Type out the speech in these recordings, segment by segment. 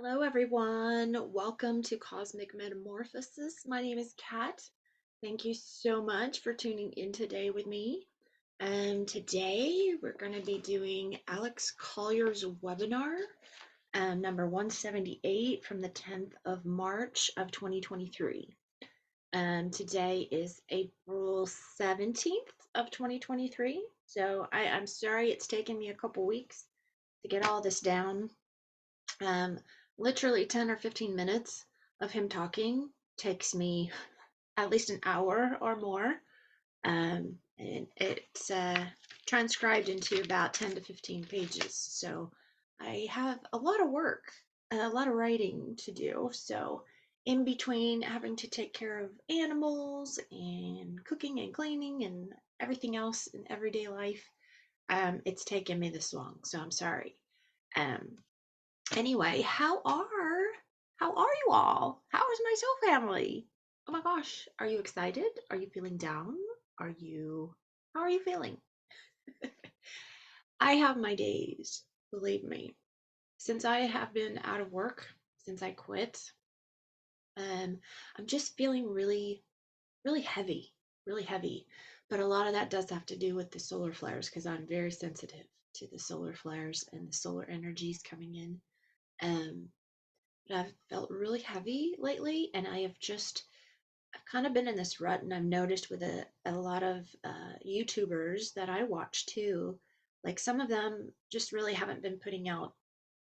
Hello, everyone. Welcome to Cosmic Metamorphosis. My name is Kat. Thank you so much for tuning in today with me. Today we're going to be doing Alex Collier's webinar, number 178 from the 10th of March of 2023. Today is April 17th of 2023. So I'm sorry it's taken me a couple weeks to get all this down. Literally 10 or 15 minutes of him talking takes me at least an hour or more. And it's transcribed into about 10 to 15 pages. So I have a lot of work, a lot of writing to do. So in between having to take care of animals and cooking and cleaning and everything else in everyday life, it's taken me this long. So I'm sorry. Um, Anyway, how are you all? How is my soul family? Oh my gosh, are you excited? Are you feeling down? How are you feeling? I have my days, believe me. Since I have been out of work, since I quit, I'm just feeling really heavy, really heavy. But a lot of that does have to do with the solar flares because I'm very sensitive to the solar flares and the solar energies coming in. Um, I've felt really heavy lately, and I've kind of been in this rut, and I've noticed with a lot of YouTubers that I watch too, like some of them just really haven't been putting out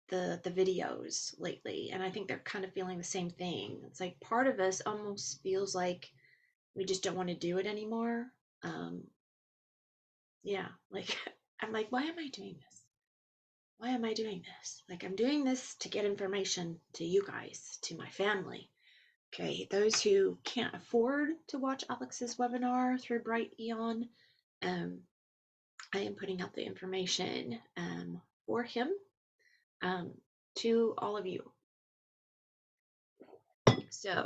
the videos lately, and I think they're kind of feeling the same thing. It's like part of us almost feels like we just don't want to do it anymore. Um, yeah, like I'm like, why am I doing this? Why am I doing this? Like I'm doing this to get information to you guys, to my family. Okay, those who can't afford to watch Alex's webinar through Bright Eon, um, I am putting out the information for him um, to all of you. So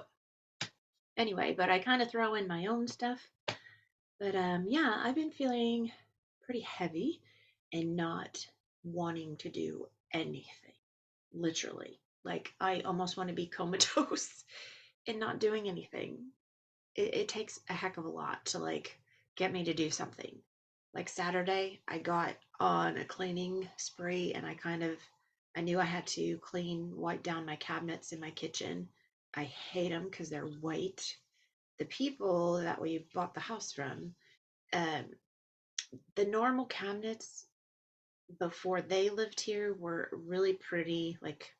anyway, but I kind of throw in my own stuff. But yeah, I've been feeling pretty heavy and not wanting to do anything, literally. Like I almost want to be comatose and not doing anything. It takes a heck of a lot to like get me to do something. Like Saturday, I got on a cleaning spree and I knew I had to wipe down my cabinets in my kitchen. I hate them because they're white. The people that we bought the house from, um, the normal cabinets before they lived here were really pretty, like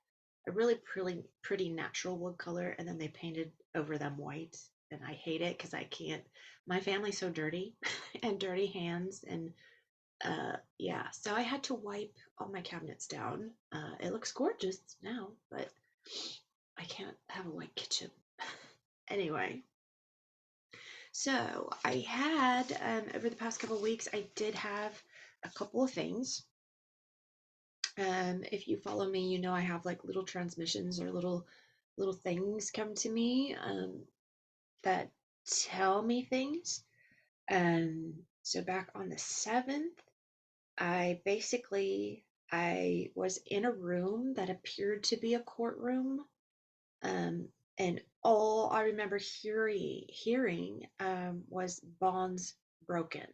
a really pretty natural wood color, and then they painted over them white, and I hate it because I can't. My family's so dirty and dirty hands, and yeah, so I had to wipe all my cabinets down. It looks gorgeous now, but I can't have a white kitchen. Anyway, so I had over the past couple of weeks, I did have a couple of things. If you follow me, you know I have like little transmissions or little things come to me that tell me things. So back on the 7th, I was in a room that appeared to be a courtroom, um, and all I remember hearing was bonds broken.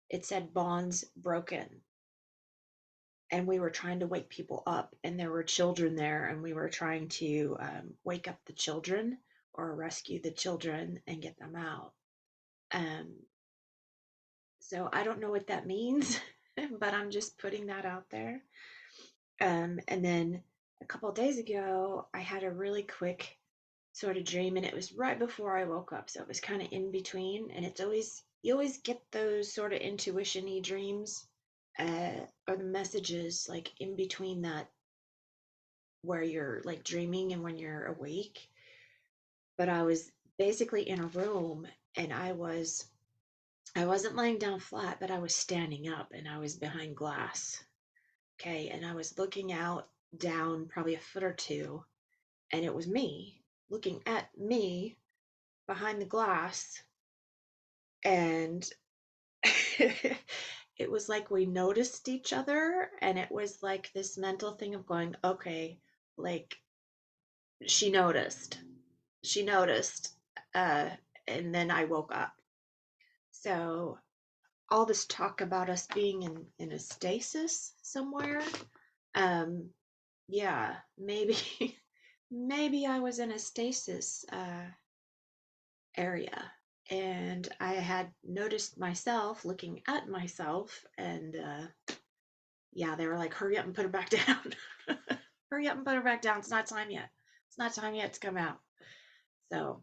It said bonds broken, and we were trying to wake people up, and there were children there, and we were trying to wake up the children or rescue the children and get them out. Um, so I don't know what that means, but I'm just putting that out there. And then a couple of days ago, I had a really quick sort of dream, and it was right before I woke up, so it was kind of in between. And you always get those sort of intuition-y dreams, or the messages like in between that where you're like dreaming and when you're awake. But I was basically in a room, and I wasn't laying down flat, but I was standing up, and I was behind glass. Okay, and I was looking out down probably a foot or two, and it was me looking at me behind the glass. And it was like we noticed each other, and it was like this mental thing of going, okay, like she noticed. She noticed, uh, and then I woke up. So all this talk about us being in a stasis somewhere. Um, yeah, maybe maybe I was in a stasis area, and I had noticed myself looking at myself, and yeah, they were like, "Hurry up and put her back down! Hurry up and put her back down! It's not time yet. It's not time yet to come out." So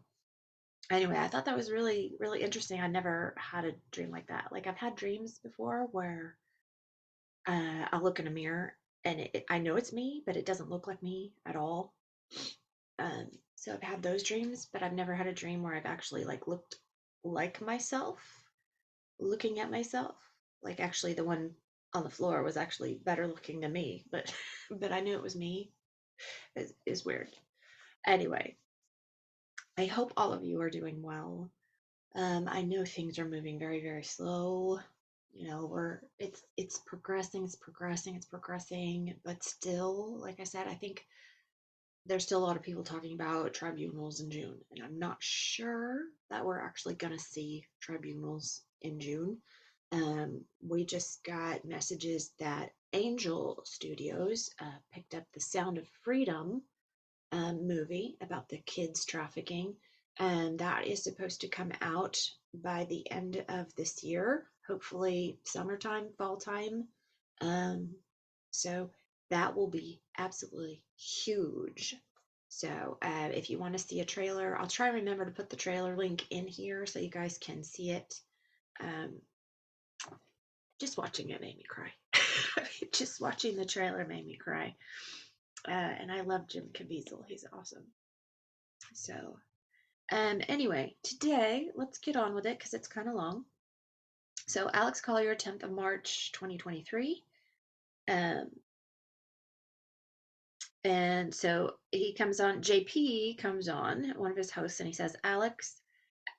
anyway, I thought that was really really interesting. I never had a dream like that. Like I've had dreams before where I'll look in a mirror and I know it's me, but it doesn't look like me at all. So I've had those dreams, but I've never had a dream where I've actually like looked like myself, looking at myself. Like actually, the one on the floor was actually better looking than me, but but I knew it was me. Is weird. Anyway, I hope all of you are doing well. I know things are moving very very slow. You know, it's progressing, it's progressing, it's progressing, but still, like I said, I think there's still a lot of people talking about tribunals in June, and I'm not sure that we're actually going to see tribunals in June. We just got messages that Angel Studios picked up the Sound of Freedom movie about the kids trafficking, and that is supposed to come out by the end of this year, hopefully summertime, fall time. Um, so that will be absolutely huge. So if you want to see a trailer, I'll try and remember to put the trailer link in here so you guys can see it. Um, just watching it made me cry. Just watching the trailer made me cry. And I love Jim Cavaziel. He's awesome. So anyway, today, let's get on with it because it's kind of long. So Alex Collier, 10th of March, 2023. Um, and so he comes on, JP comes on, one of his hosts, and he says, Alex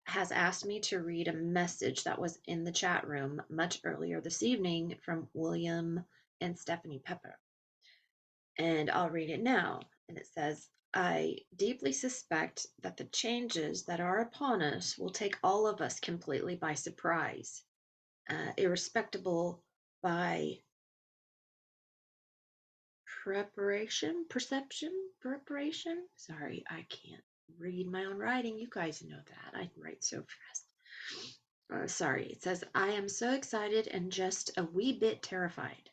has asked me to read a message that was in the chat room much earlier this evening from William and Stephanie Pepper. And I'll read it now. And it says, I deeply suspect that the changes that are upon us will take all of us completely by surprise, irrespectable by preparation. Sorry, I can't read my own writing. You guys know that. I write so fast. Sorry, it says, I am so excited and just a wee bit terrified.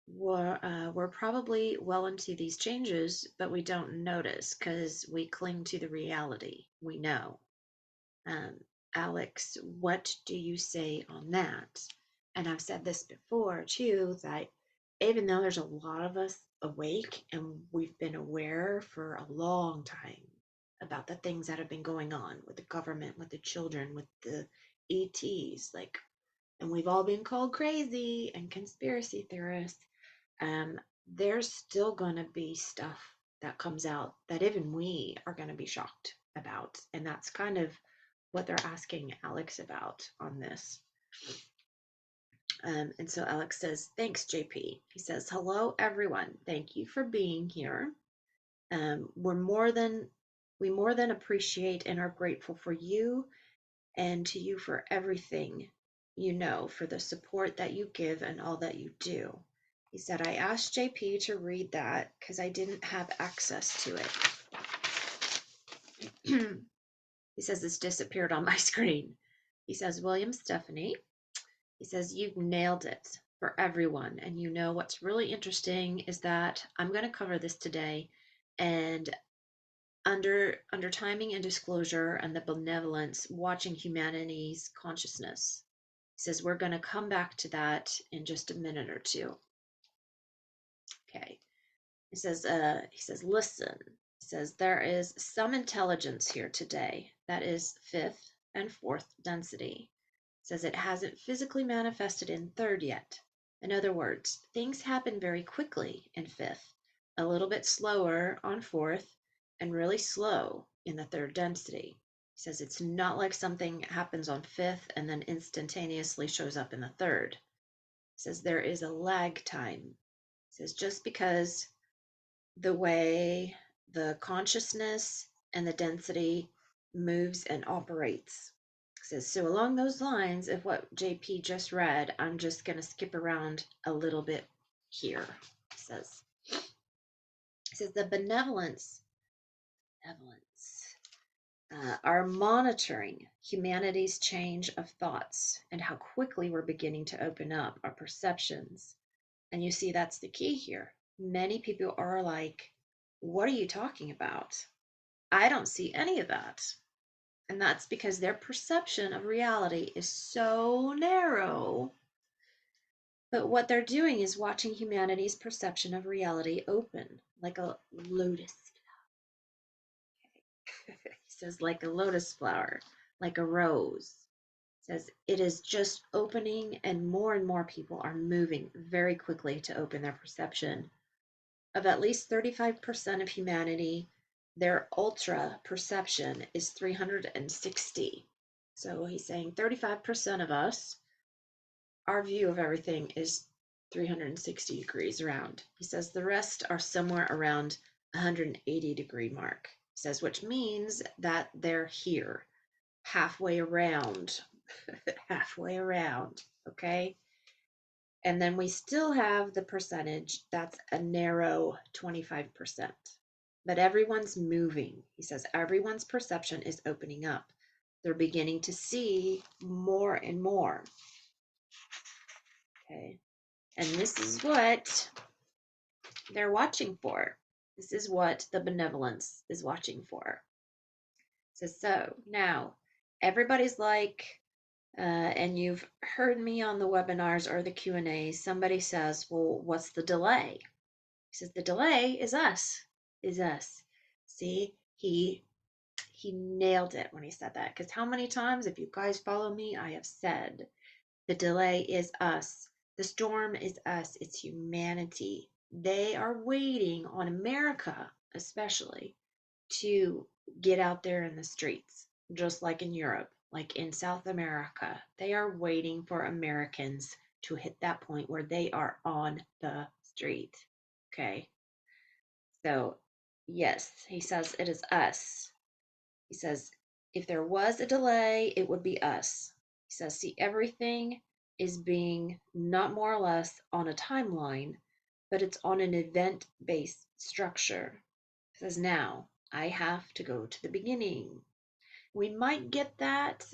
We're probably well into these changes, but we don't notice because we cling to the reality we know. Um, Alex, what do you say on that? And I've said this before too, that even though there's a lot of us awake and we've been aware for a long time about the things that have been going on with the government, with the children, with the ETs, like, and we've all been called crazy and conspiracy theorists, um, there's still going to be stuff that comes out that even we are going to be shocked about. And that's kind of what they're asking Alex about on this. And so Alex says, thanks, JP. He says, hello, everyone. Thank you for being here. We more than appreciate and are grateful for you and to you for everything you know, for the support that you give and all that you do. He said, I asked JP to read that because I didn't have access to it. He says, it's disappeared on my screen. He says, William Stephanie, he says, you've nailed it for everyone. And you know what's really interesting is that I'm going to cover this today, and under timing and disclosure and the benevolence, watching humanity's consciousness. He says, we're going to come back to that in just a minute or two. Okay. He says, listen. He says, there is some intelligence here today that is fifth and fourth density. He says it hasn't physically manifested in third yet. In other words, things happen very quickly in fifth, a little bit slower on fourth, and really slow in the third density. He says it's not like something happens on fifth and then instantaneously shows up in the third. He says there is a lag time. He says just because the way the consciousness and the density moves and operates. It says, so along those lines of what JP just read, I'm just going to skip around a little bit here. It says the benevolence are monitoring humanity's change of thoughts and how quickly we're beginning to open up our perceptions. And you see, that's the key here. Many people are like, what are you talking about? I don't see any of that. And that's because their perception of reality is so narrow. But what they're doing is watching humanity's perception of reality open like a lotus. He says, like a lotus flower, like a rose. Says it is just opening, and more people are moving very quickly to open their perception of at least 35% of humanity. Their ultra perception is 360. So he's saying 35% of us, our view of everything is 360 degrees around. He says the rest are somewhere around 180-degree mark. He says, which means that they're here, halfway around, halfway around, okay? And then we still have the percentage that's a narrow 25%. But everyone's moving. He says everyone's perception is opening up. They're beginning to see more and more. Okay. And this is what they're watching for. This is what the benevolence is watching for. So now everybody's like, and you've heard me on the webinars or the Q&A, somebody says, well, what's the delay? He says, the delay is us, See, he nailed it when he said that, because how many times, if you guys follow me, I have said, the delay is us. The storm is us. It's humanity. They are waiting on America, especially, to get out there in the streets, just like in Europe, like in South America. They are waiting for Americans to hit that point where they are on the street. Okay. So, yes, he says it is us. He says, if there was a delay, it would be us. He says, see, everything is being not more or less on a timeline, but it's on an event-based structure. He says, now I have to go to the beginning. We might get that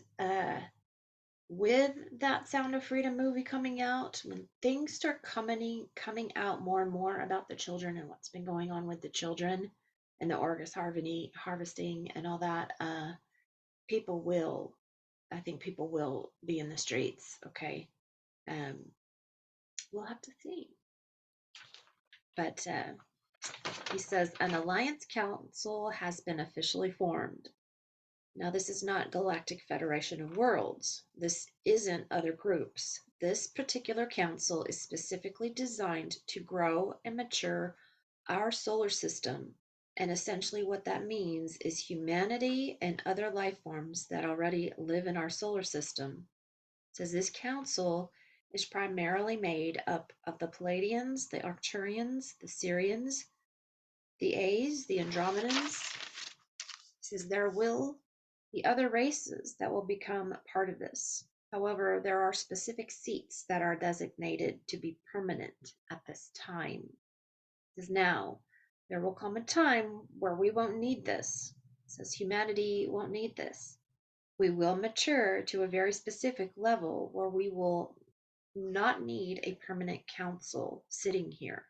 with that Sound of Freedom movie coming out, when things start coming out more and more about the children and what's been going on with the children and the harvesting and all that. I think people will be in the streets. Okay, we'll have to see. But he says an alliance council has been officially formed. Now, this is not Galactic Federation of Worlds. This isn't other groups. This particular council is specifically designed to grow and mature our solar system. And essentially what that means is humanity and other life forms that already live in our solar system. It says this council is primarily made up of the Palladians, the Arcturians, the Sirians, the A's, the Andromedans. It says there will the other races that will become part of this. However, there are specific seats that are designated to be permanent at this time. It says now, there will come a time where we won't need this. It says humanity won't need this. We will mature to a very specific level where we will not need a permanent council sitting here,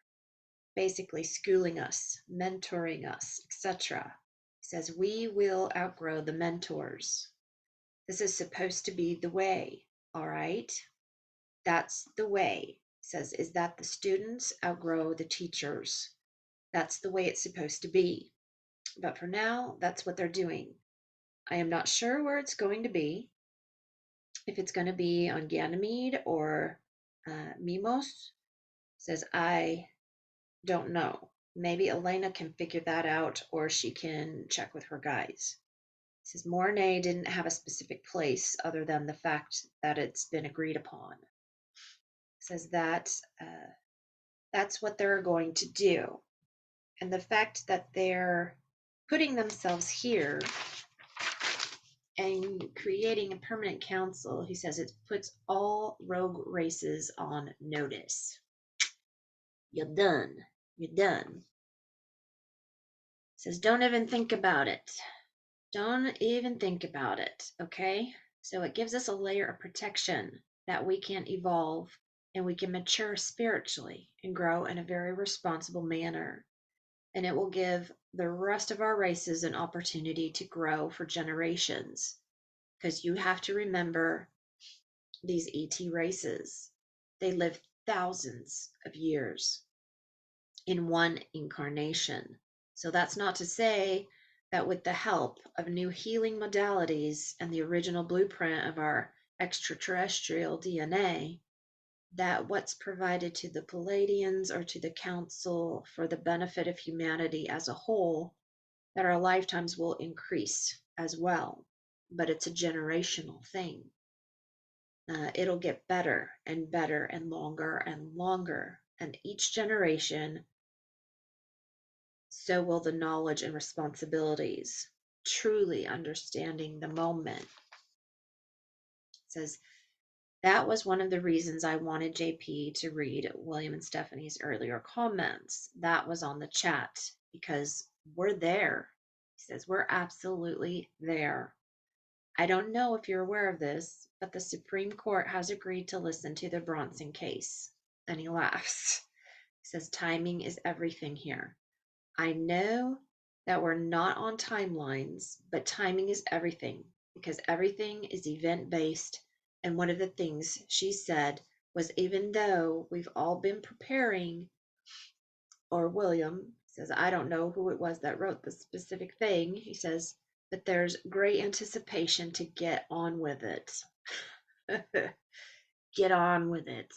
basically schooling us, mentoring us, etc. Says we will outgrow the mentors. This is supposed to be the way, all right? That's the way. Says is that the students outgrow the teachers. That's the way it's supposed to be. But for now, that's what they're doing. I am not sure where it's going to be. If it's going to be on Ganymede or Mimos. Says I don't know. Maybe Elena can figure that out, or she can check with her guys. It says Mornay didn't have a specific place other than the fact that it's been agreed upon. It says that that's what they're going to do. And the fact that they're putting themselves here and creating a permanent council, he says it puts all rogue races on notice. You're done. You're done. Says, don't even think about it. Don't even think about it, okay? So it gives us a layer of protection that we can evolve and we can mature spiritually and grow in a very responsible manner. And it will give the rest of our races an opportunity to grow for generations. Because you have to remember these ET races, they live thousands of years in one incarnation. So that's not to say that with the help of new healing modalities and the original blueprint of our extraterrestrial DNA, that what's provided to the Palladians or to the Council for the benefit of humanity as a whole, that our lifetimes will increase as well. But it's a generational thing. It'll get better and better and longer. And each generation, so will the knowledge and responsibilities, truly understanding the moment. It says, that was one of the reasons I wanted JP to read William and Stephanie's earlier comments. That was on the chat because we're there. He says, we're absolutely there. I don't know if you're aware of this, but the Supreme Court has agreed to listen to the Bronson case. And he laughs. He says, timing is everything here. I know that we're not on timelines, but timing is everything because everything is event-based. And one of the things she said was, even though we've all been preparing, or William says, I don't know who it was that wrote the specific thing. He says, but there's great anticipation to get on with it. Get on with it.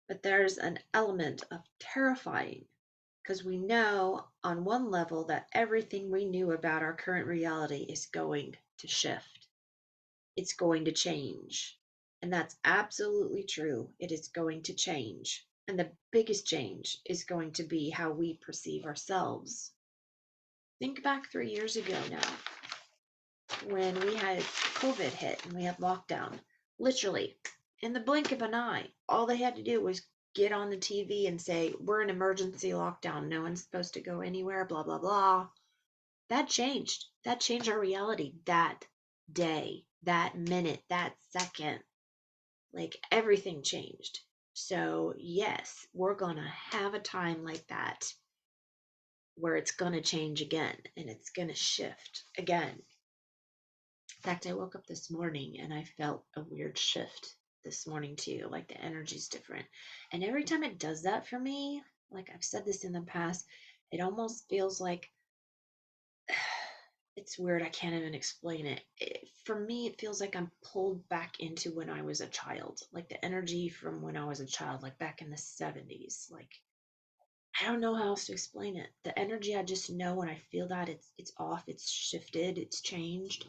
But there's an element of terrifying because we know on one level that everything we knew about our current reality is going to shift. It's going to change. And that's absolutely true. It is going to change. And the biggest change is going to be how we perceive ourselves. Think back 3 years ago now, when we had COVID hit and we had lockdown. Literally, in the blink of an eye, all they had to do was get on the TV and say, we're in emergency lockdown. No one's supposed to go anywhere, blah, blah, blah. That changed. That changed our reality that day, that minute, that second. Like everything changed. So, yes, we're going to have a time like that where it's going to change again and it's going to shift again. In fact, I woke up this morning and I felt a weird shift this morning too. Like the energy's different. And every time it does that for me, like I've said this in the past, it almost feels like it's weird. I can't even explain it. For me, it feels like I'm pulled back into when I was a child, like the energy from when I was a child, like back in the 70s. Like, I don't know how else to explain it. The energy, I just know when I feel that it's off, it's shifted, it's changed.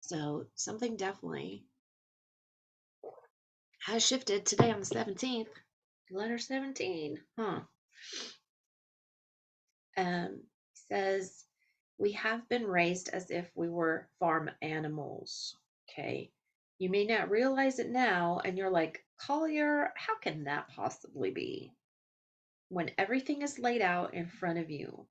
So something definitely has shifted today on the 17th. Letter 17, huh? Says, we have been raised as if we were farm animals. Okay. You may not realize it now, and you're like, Collier, how can that possibly be? When everything is laid out in front of you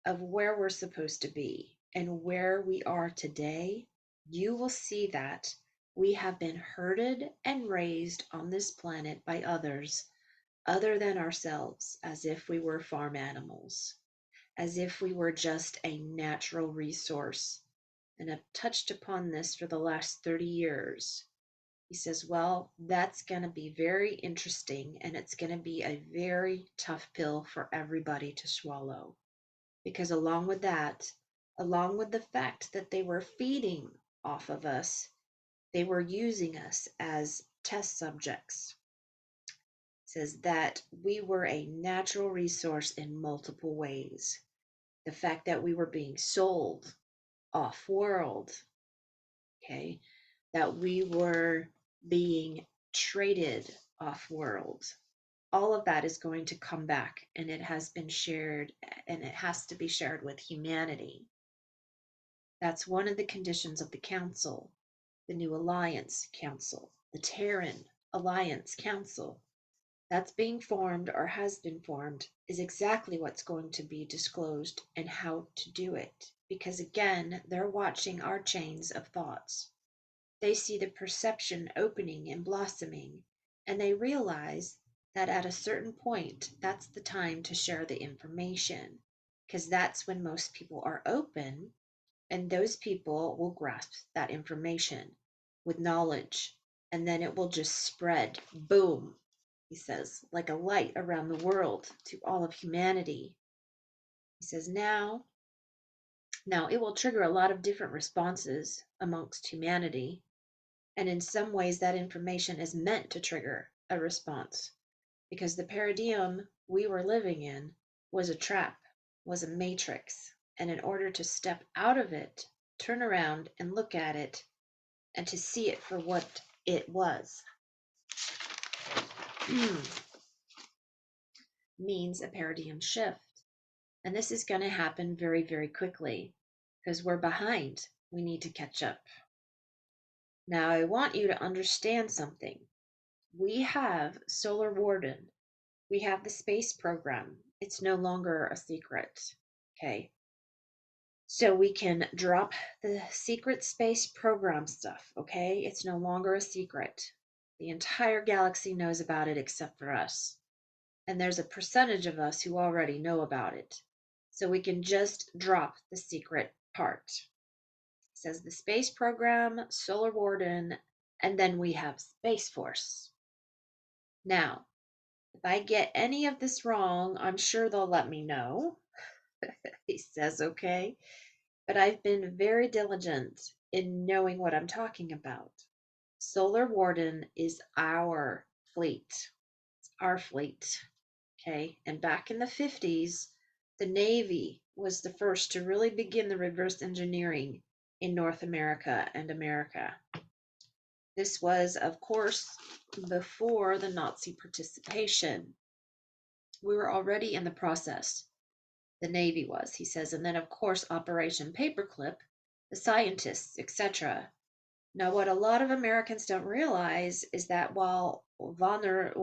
of where we're supposed to be and where we are today, you will see that we have been herded and raised on this planet by others other than ourselves, as if we were farm animals, as if we were just a natural resource. And I've touched upon this for the last 30 years. He says, well, that's going to be very interesting and it's going to be a very tough pill for everybody to swallow. Because along with that, along with the fact that they were feeding off of us, they were using us as test subjects. It says that we were a natural resource in multiple ways. The fact that we were being sold off world, okay, that we were being traded off world, all of that is going to come back, and it has been shared, and it has to be shared with humanity. That's one of the conditions of the Council, the New Alliance Council, the Terran Alliance Council. That's being formed or has been formed is exactly what's going to be disclosed and how to do it. Because again, they're watching our chains of thoughts. They see the perception opening and blossoming, and they realize that at a certain point, that's the time to share the information, because that's when most people are open, and those people will grasp that information with knowledge, and then it will just spread, boom, he says, like a light around the world to all of humanity. He says, now it will trigger a lot of different responses amongst humanity. And in some ways, that information is meant to trigger a response, because the paradigm we were living in was a trap, was a matrix. And in order to step out of it, turn around and look at it, and to see it for what it was, means a paradigm shift. And this is going to happen very, very quickly because we're behind. We need to catch up. Now, I want you to understand something. We have Solar Warden. We have the space program. It's no longer a secret. Okay. So we can drop the secret space program stuff. Okay. It's no longer a secret. The entire galaxy knows about it except for us. And there's a percentage of us who already know about it. So we can just drop the secret part. It says the space program, Solar Warden, and then we have Space Force. Now, if I get any of this wrong, I'm sure they'll let me know. He says, okay. But I've been very diligent in knowing what I'm talking about. Solar Warden is our fleet. It's our fleet. Okay. And back in the 50s, the Navy was the first to really begin the reverse engineering in North America and America. This was, of course, before the Nazi participation. We were already in the process. The Navy was, he says, and then, of course, Operation Paperclip, the scientists, etc. Now, what a lot of Americans don't realize is that while Warner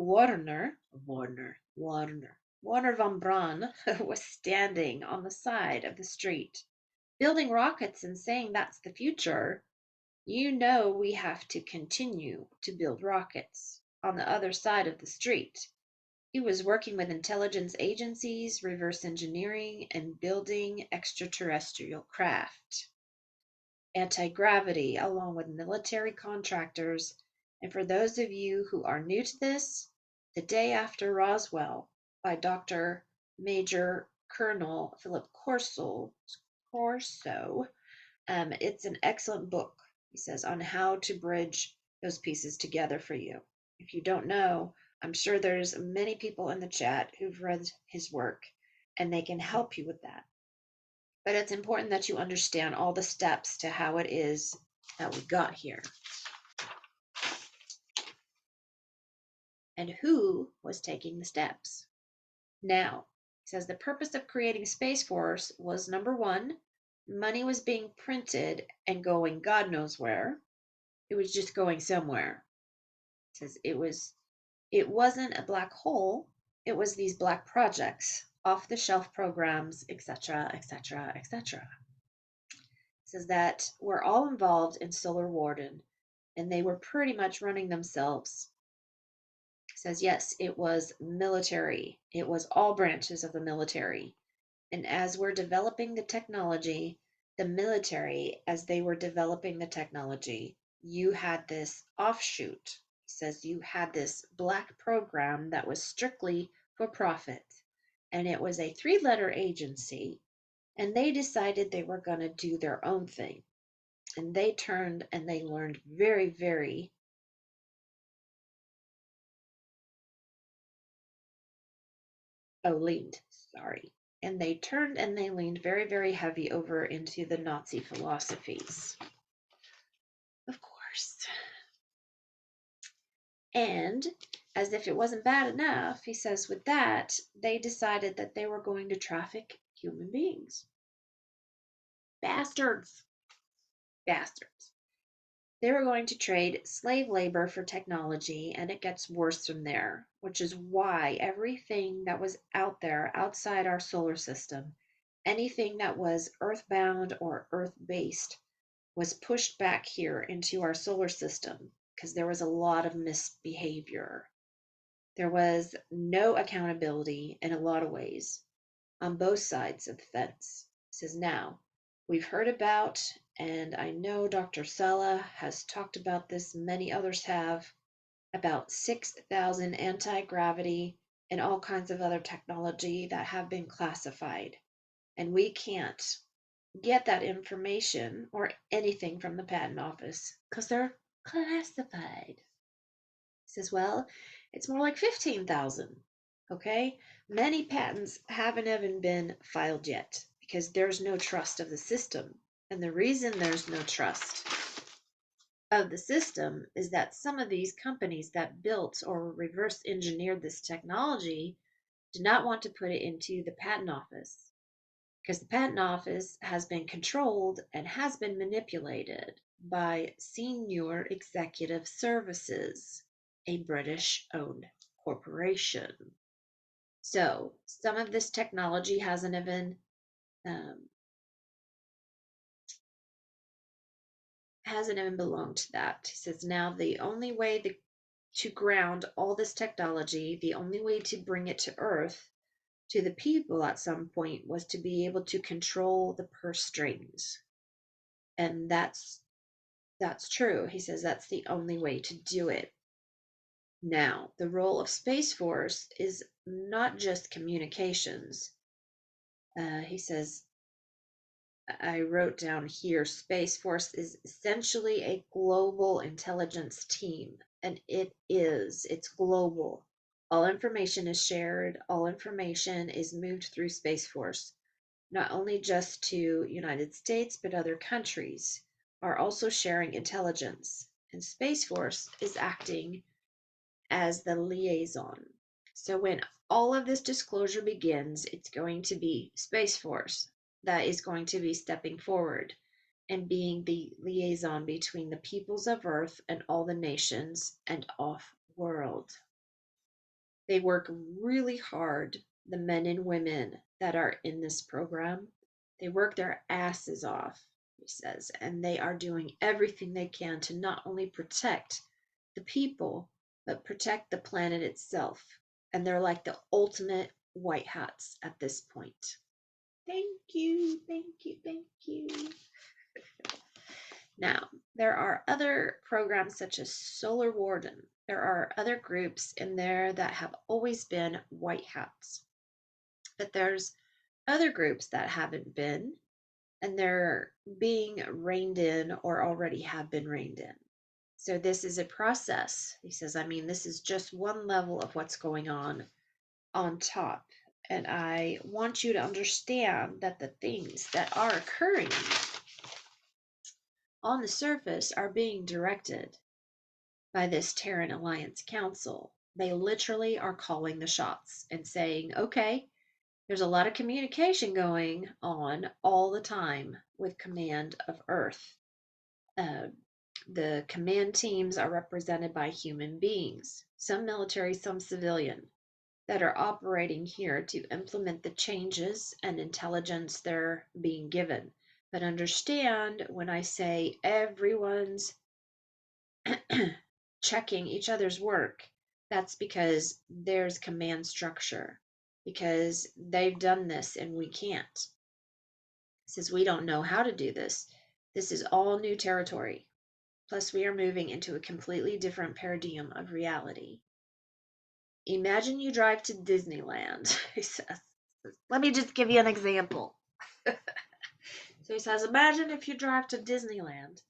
von Braun was standing on the side of the street, building rockets and saying that's the future, you know we have to continue to build rockets on the other side of the street. He was working with intelligence agencies, reverse engineering, and building extraterrestrial craft. Anti-gravity, along with military contractors. And for those of you who are new to this, The Day After Roswell by Dr. Major Colonel Philip Corso. It's an excellent book, he says, on how to bridge those pieces together for you. If you don't know, I'm sure there's many people in the chat who've read his work, and they can help you with that. But it's important that you understand all the steps to how it is that we got here. And who was taking the steps. Now, he says the purpose of creating Space Force was, number one, money was being printed and going God knows where. It was just going somewhere. It says it wasn't a black hole. It was these black projects, off-the-shelf programs, etc., etc., etc. Says that we're all involved in Solar Warden, and they were pretty much running themselves. Says yes, it was military. It was all branches of the military. And as we're developing the technology, the military, as they were developing the technology, you had this offshoot. He says you had this black program that was strictly for profit. And it was a 3-letter agency. And they decided they were going to do their own thing. And they turned and they learned very, very leaned, sorry. And they turned and they leaned very, very heavy over into the Nazi philosophies. Of course. And as if it wasn't bad enough, he says, with that, they decided that they were going to traffic human beings. Bastards. Bastards. They were going to trade slave labor for technology, and it gets worse from there, which is why everything that was out there outside our solar system, anything that was earthbound or earth-based, was pushed back here into our solar system because there was a lot of misbehavior. There was no accountability in a lot of ways on both sides of the fence. He says, now, we've heard about, and I know Dr. Sella has talked about this, many others have, about 6,000 anti-gravity and all kinds of other technology that have been classified. And we can't get that information or anything from the patent office because they're classified. He says, well, it's more like 15,000. Okay? Many patents haven't even been filed yet because there's no trust of the system. And the reason there's no trust of the system is that some of these companies that built or reverse engineered this technology did not want to put it into the patent office because the patent office has been controlled and has been manipulated by Senior Executive Services, a British-owned corporation. So some of this technology hasn't even belonged to that. He says now the only way to ground all this technology, the only way to bring it to Earth, to the people at some point, was to be able to control the purse strings. And that's true. He says that's the only way to do it. Now, the role of Space Force is not just communications. He says, I wrote down here, Space Force is essentially a global intelligence team, and it's global. All information is shared, all information is moved through Space Force, not only just to United States, but other countries are also sharing intelligence, and Space Force is acting as the liaison. So when all of this disclosure begins, it's going to be Space Force that is going to be stepping forward and being the liaison between the peoples of Earth and all the nations and off-world. They work really hard, the men and women that are in this program. They work their asses off, he says, and they are doing everything they can to not only protect the people, but protect the planet itself. And they're like the ultimate white hats at this point. Thank you, thank you, thank you. Now, there are other programs such as Solar Warden. There are other groups in there that have always been white hats. But there's other groups that haven't been, and they're being reined in or already have been reined in. So this is a process. He says, I mean, this is just one level of what's going on top. And I want you to understand that the things that are occurring on the surface are being directed by this Terran Alliance Council. They literally are calling the shots and saying, okay, there's a lot of communication going on all the time with Command of Earth. The command teams are represented by human beings, some military, some civilian, that are operating here to implement the changes and intelligence they're being given. But understand when I say everyone's checking each other's work, that's because there's command structure, because they've done this and we can't. Since we don't know how to do this, this is all new territory. Plus, we are moving into a completely different paradigm of reality. Imagine you drive to Disneyland, he says. Let me just give you an example. So he says, imagine if you drive to Disneyland,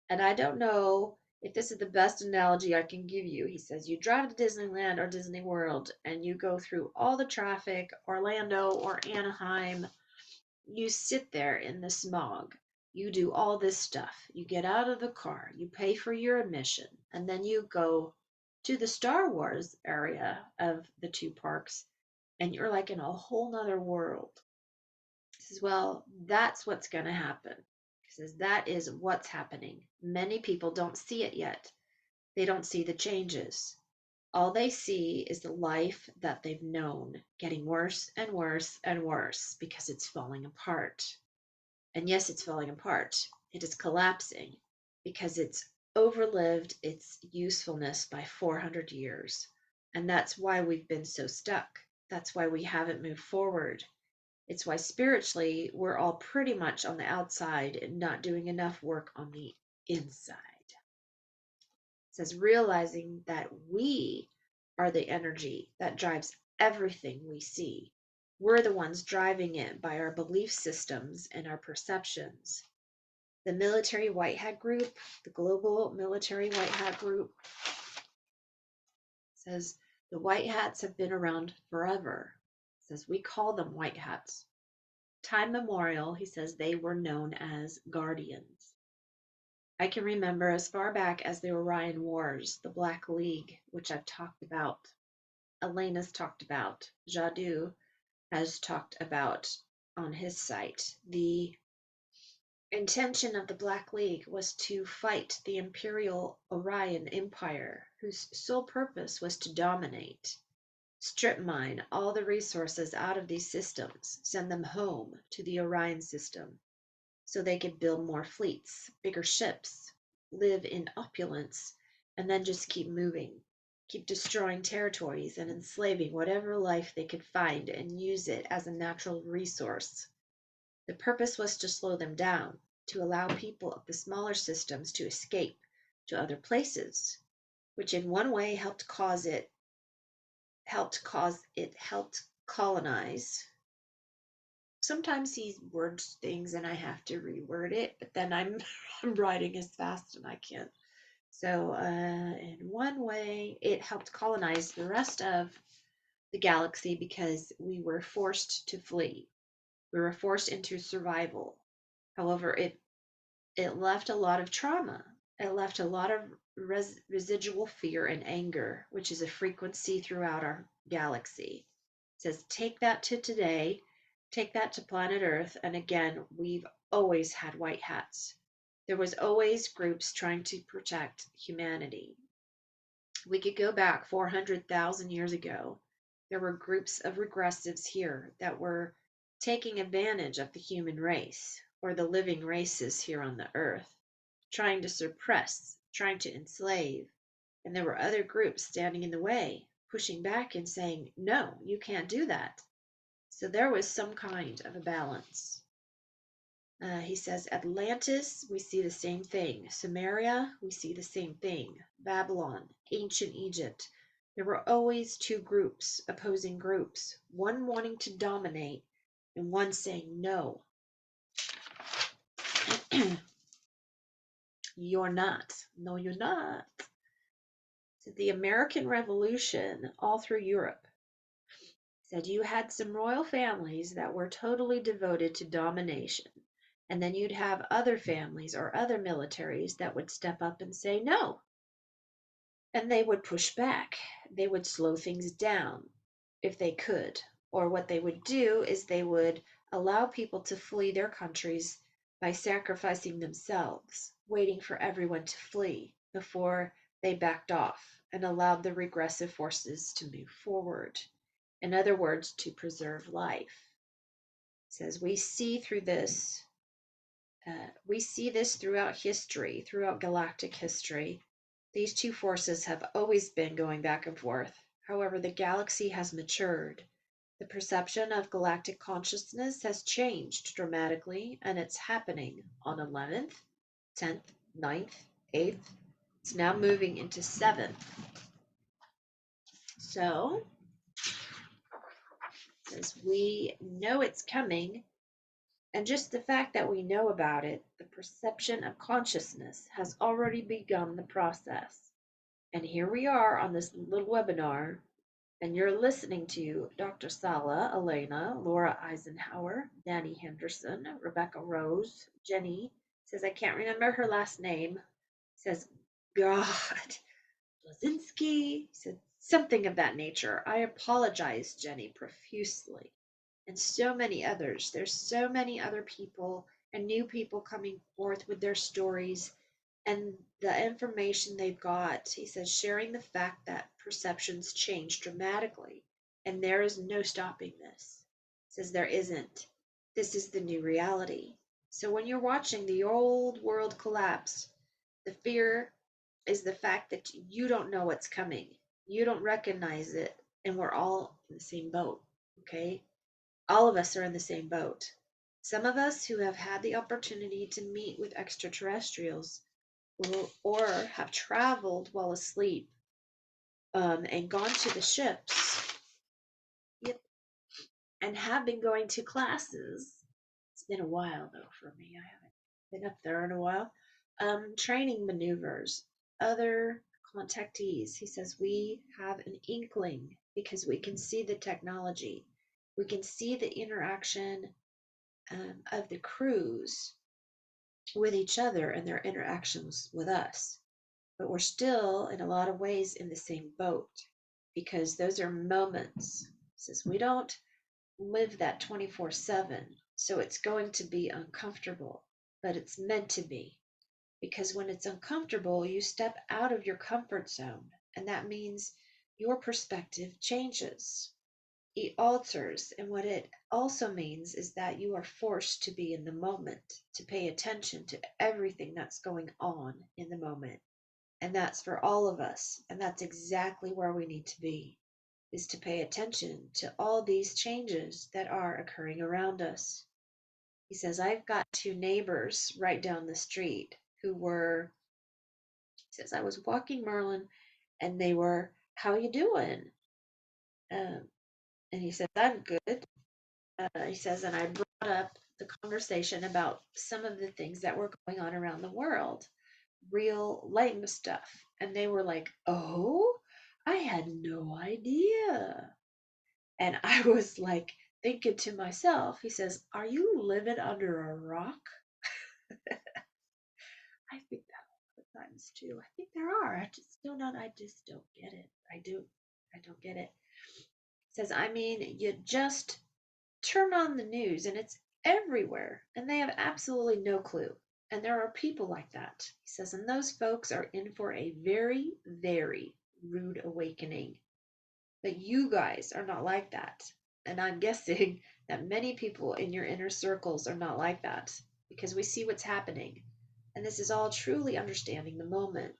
and I don't know if this is the best analogy I can give you. He says, you drive to Disneyland or Disney World, and you go through all the traffic, Orlando or Anaheim. You sit there in the smog. You do all this stuff. You get out of the car. You pay for your admission. And then you go to the Star Wars area of the two parks, and you're like in a whole nother world. He says, well, that's what's going to happen. He says, that is what's happening. Many people don't see it yet. They don't see the changes. All they see is the life that they've known getting worse and worse and worse because it's falling apart. And yes, it's falling apart. It is collapsing because it's overlived its usefulness by 400 years. And that's why we've been so stuck. That's why we haven't moved forward. It's why spiritually we're all pretty much on the outside and not doing enough work on the inside. It says realizing that we are the energy that drives everything we see. We're the ones driving it by our belief systems and our perceptions. The military white hat group, the global military white hat group, says the white hats have been around forever. Says we call them white hats. Time memorial, he says they were known as guardians. I can remember as far back as the Orion Wars, the Black League, which I've talked about, Elena's talked about, Jadu has talked about on his site. The intention of the Black League was to fight the Imperial Orion Empire, whose sole purpose was to dominate, strip mine all the resources out of these systems, send them home to the Orion system, so they could build more fleets, bigger ships, live in opulence, and then just keep moving, keep destroying territories and enslaving whatever life they could find and use it as a natural resource. The purpose was to slow them down, to allow people of the smaller systems to escape to other places, which in one way helped colonize. Sometimes he words things and I have to reword it, but then I'm I'm writing as fast and I can't. So in one way, it helped colonize the rest of the galaxy because we were forced to flee. We were forced into survival. However, it left a lot of trauma. It left a lot of residual fear and anger, which is a frequency throughout our galaxy. It says, take that to today, take that to planet Earth. And again, we've always had white hats. There was always groups trying to protect humanity. We could go back 400,000 years ago. There were groups of regressives here that were taking advantage of the human race, or the living races here on the earth, trying to suppress, trying to enslave. And there were other groups standing in the way, pushing back and saying, no, you can't do that. So there was some kind of a balance. He says, Atlantis, we see the same thing. Samaria, we see the same thing. Babylon, ancient Egypt. There were always two groups, opposing groups, one wanting to dominate and one saying, no, you're not. No, you're not. So the American Revolution, all through Europe, said you had some royal families that were totally devoted to domination. And then you'd have other families or other militaries that would step up and say no. And they would push back. They would slow things down if they could. Or what they would do is they would allow people to flee their countries by sacrificing themselves, waiting for everyone to flee before they backed off and allowed the regressive forces to move forward. In other words, to preserve life. It says we see this throughout history, throughout galactic history. These two forces have always been going back and forth. However, the galaxy has matured. The perception of galactic consciousness has changed dramatically, and it's happening on 11th, 10th, 9th, 8th. It's now moving into 7th. So, as we know it's coming, and just the fact that we know about it, the perception of consciousness has already begun the process. And here we are on this little webinar, and you're listening to Dr. Sala, Elena, Laura Eisenhower, Danny Henderson, Rebecca Rose, Jenny says, I can't remember her last name, says, God, Blazinski. He said something of that nature. I apologize, Jenny, profusely. And so many others. There's so many other people and new people coming forth with their stories and the information they've got. He says, sharing the fact that perceptions change dramatically, and there is no stopping this. He says, there isn't. This is the new reality. So when you're watching the old world collapse, the fear is the fact that you don't know what's coming. You don't recognize it, and we're all in the same boat. Okay? All of us are in the same boat. Some of us who have had the opportunity to meet with extraterrestrials or have traveled while asleep and gone to the ships, yep, and have been going to classes. It's been a while though for me. I haven't been up there in a while. Training maneuvers, other contactees. He says we have an inkling because we can see the technology. We can see the interaction of the crews with each other and their interactions with us. But we're still, in a lot of ways, in the same boat because those are moments. Says we don't live that 24/7, so it's going to be uncomfortable, but it's meant to be because when it's uncomfortable, you step out of your comfort zone, and that means your perspective changes. It alters, and what it also means is that you are forced to be in the moment, to pay attention to everything that's going on in the moment. And that's for all of us. And that's exactly where we need to be, is to pay attention to all these changes that are occurring around us. He says, I've got two neighbors right down the street who were, he says, I was walking Merlin and they were, how you doing? Um, and he says, I'm good. He says, and I brought up the conversation about some of the things that were going on around the world, real lame stuff. And they were like, oh, I had no idea. And I was like thinking to myself, he says, are you living under a rock? I think that a lot of times too. I think there are. I just don't get it. I don't get it. He says, I mean, you just turn on the news and it's everywhere and they have absolutely no clue. And there are people like that. He says, and those folks are in for a very, very rude awakening. But you guys are not like that. And I'm guessing that many people in your inner circles are not like that because we see what's happening. And this is all truly understanding the moment.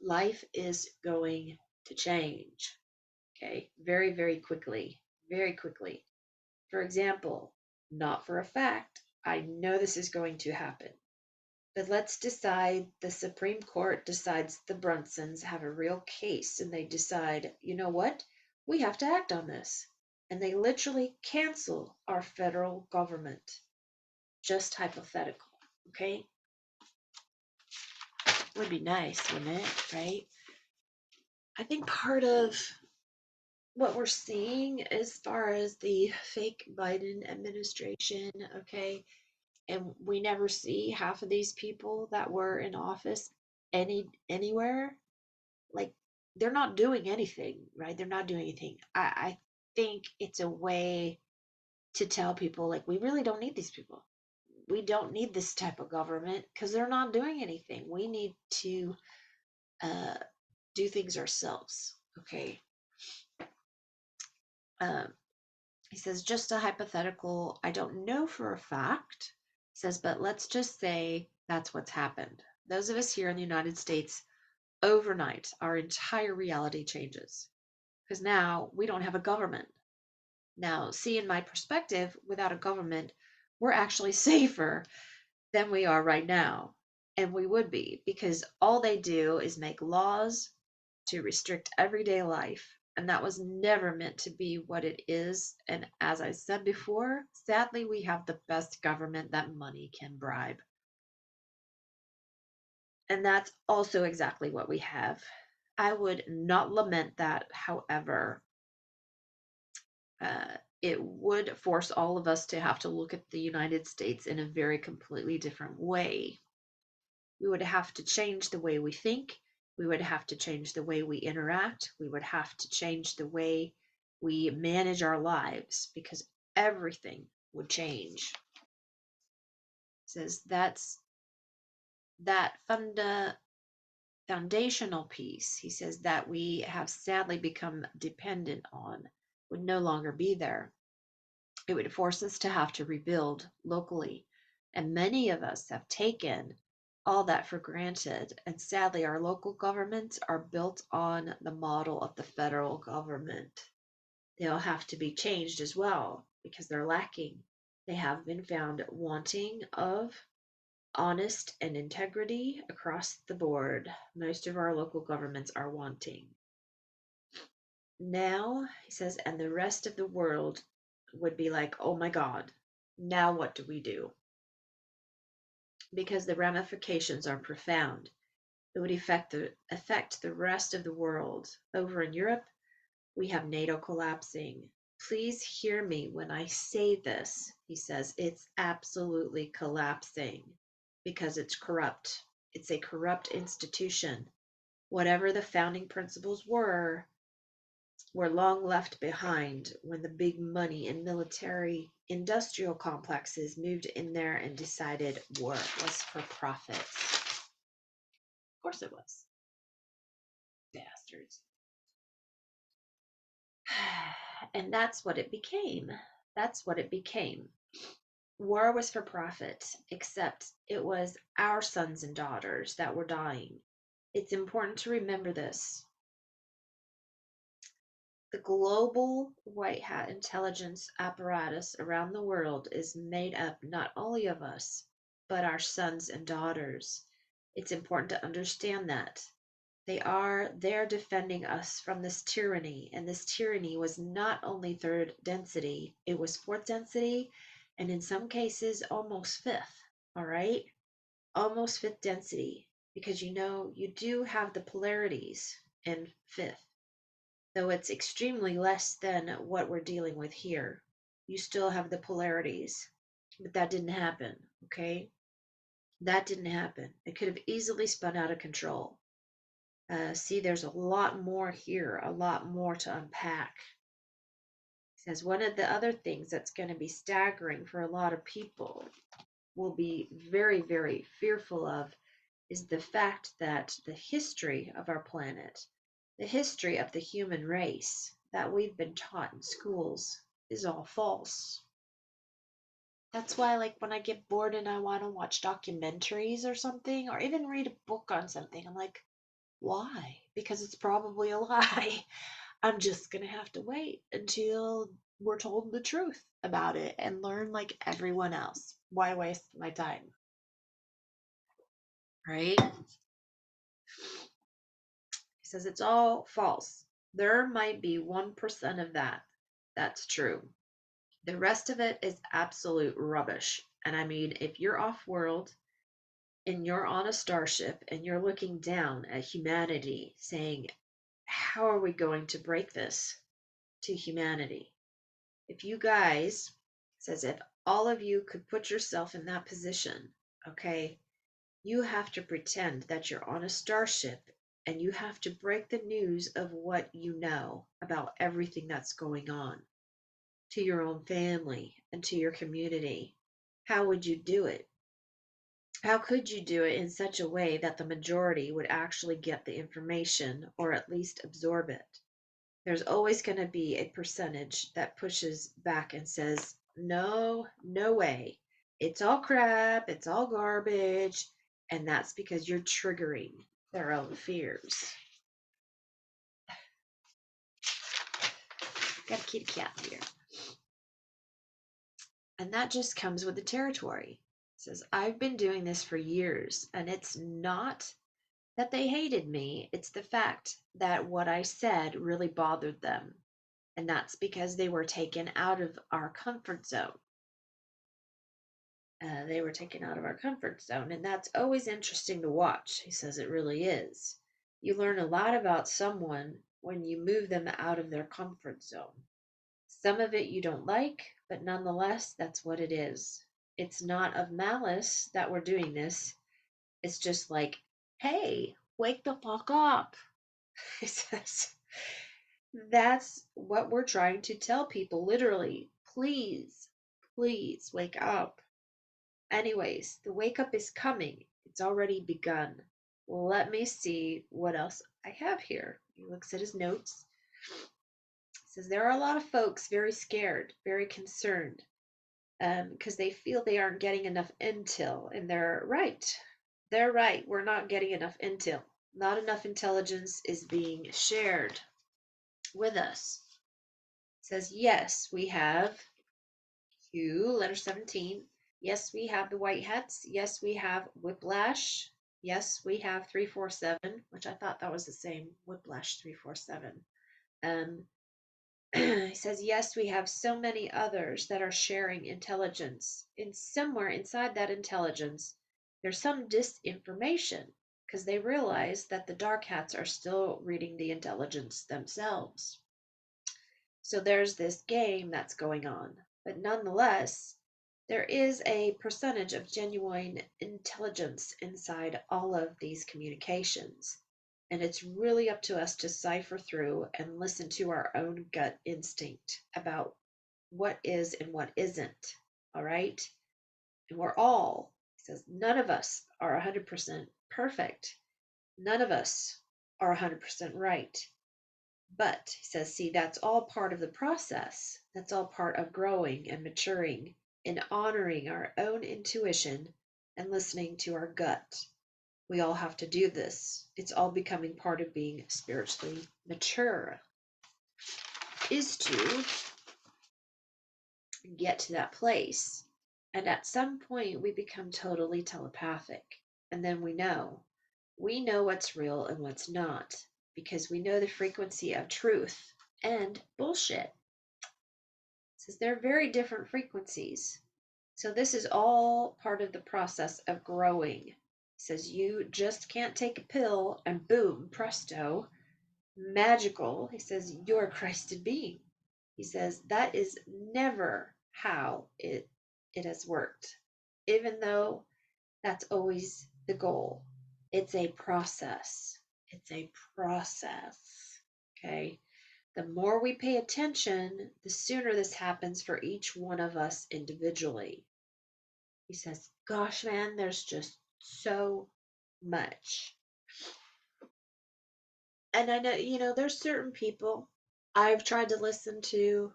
Life is going to change. Okay. Very, very quickly. Very quickly. For example, not for a fact, I know this is going to happen. But let's decide the Supreme Court decides the Brunsons have a real case and they decide, you know what? We have to act on this. And they literally cancel our federal government. Just hypothetical, okay? Would be nice, wouldn't it? Right? I think part of what we're seeing as far as the fake Biden administration, okay, and we never see half of these people that were in office anywhere, like they're not doing anything, right? They're not doing anything. I think it's a way to tell people like we really don't need these people. We don't need this type of government because they're not doing anything. We need to uh, do things ourselves. Okay. Um, he says just a hypothetical. I don't know for a fact. He says, but let's just say that's what's happened. Those of us here in the United States, overnight, our entire reality changes because now we don't have a government. Now, see, in my perspective, without a government, we're actually safer than we are right now. And we would be because all they do is make laws to restrict everyday life. And that was never meant to be what it is. And as I said before, sadly, we have the best government that money can bribe. And that's also exactly what we have. I would not lament that, however, it would force all of us to have to look at the United States in a very completely different way. We would have to change the way we think We would have to change the way we interact. We would have to change the way we manage our lives because everything would change. It says that foundational piece, he says, that we have sadly become dependent on would no longer be there. It would force us to have to rebuild locally. And many of us have taken all that for granted. And sadly, our local governments are built on the model of the federal government. They'll have to be changed as well because they're lacking. They have been found wanting of honest and integrity across the board. Most of our local governments are wanting. Now, he says, and the rest of the world would be like, oh my God, now what do we do? Because the ramifications are profound. It would affect the rest of the world. Over in Europe, we have NATO collapsing. Please hear me when I say this. He says it's absolutely collapsing because it's corrupt. It's a corrupt institution. Whatever the founding principles were long left behind when the big money and military industrial complexes moved in there and decided war was for profit. Of course it was. Bastards. And that's what it became. That's what it became. War was for profit, except it was our sons and daughters that were dying. It's important to remember this. The global white hat intelligence apparatus around the world is made up not only of us, but our sons and daughters. It's important to understand that. They're defending us from this tyranny, and this tyranny was not only third density, it was fourth density, and in some cases almost fifth. All right, almost fifth density, because you do have the polarities in fifth, though it's extremely less than what we're dealing with here. You still have the polarities, but that didn't happen. Okay, that didn't happen. It could have easily spun out of control. See, there's a lot more here, a lot more to unpack. He says one of the other things that's going to be staggering for a lot of people will be very, very fearful of is the fact that the history of our planet, the history of the human race that we've been taught in schools is all false. That's why, like, when I get bored and I want to watch documentaries or something, or even read a book on something, I'm like, why? Because it's probably a lie. I'm just going to have to wait until we're told the truth about it and learn like everyone else. Why waste my time? Right? He says it's all false. There might be 1% of that. That's true. The rest of it is absolute rubbish. And I mean, if you're off world and you're on a starship and you're looking down at humanity saying, how are we going to break this to humanity? If you guys, says if all of you could put yourself in that position, okay, you have to pretend that you're on a starship and you have to break the news of what you know about everything that's going on to your own family and to your community. How would you do it? How could you do it in such a way that the majority would actually get the information or at least absorb it? There's always going to be a percentage that pushes back and says, no, no way. It's all crap. It's all garbage. And that's because you're triggering their own fears. Got a kitty cat here. And that just comes with the territory. It says, I've been doing this for years, and it's not that they hated me. It's the fact that what I said really bothered them. And that's because they were taken out of our comfort zone. They were taken out of our comfort zone, and that's always interesting to watch. He says it really is. You learn a lot about someone when you move them out of their comfort zone. Some of it you don't like, but nonetheless, that's what it is. It's not of malice that we're doing this. It's just like, hey, wake the fuck up. He says, that's what we're trying to tell people, literally. Please, please wake up. Anyways, the wake up is coming. It's already begun. Let me see what else I have here. He looks at his notes. Says there are a lot of folks very scared, very concerned, because they feel they aren't getting enough intel, and they're right. They're right. We're not getting enough intel. Not enough intelligence is being shared with us. It says yes, we have Q, letter 17. Yes, we have the white hats. Yes, we have whiplash. Yes, we have 347, which I thought that was the same. Whiplash 347. He says, yes, we have so many others that are sharing intelligence. And somewhere inside that intelligence, there's some disinformation because they realize that the dark hats are still reading the intelligence themselves. So there's this game that's going on. But nonetheless, there is a percentage of genuine intelligence inside all of these communications. And it's really up to us to cipher through and listen to our own gut instinct about what is and what isn't. All right? And we're all, he says, none of us are 100% perfect. None of us are 100% right. But he says, see, that's all part of the process. That's all part of growing and maturing and honoring our own intuition and listening to our gut. We all have to do this. It's all becoming part of being spiritually mature, is to get to that place. And at some point, we become totally telepathic. And then we know. We know what's real and what's not because we know the frequency of truth and bullshit. Says they're very different frequencies. So this is all part of the process of growing. He says you just can't take a pill and boom, presto, magical. He says you're a Christed being. He says that is never how it has worked. Even though that's always the goal. It's a process. It's a process. Okay. The more we pay attention, the sooner this happens for each one of us individually. He says, gosh, man, there's just so much. And I know, there's certain people I've tried to listen to,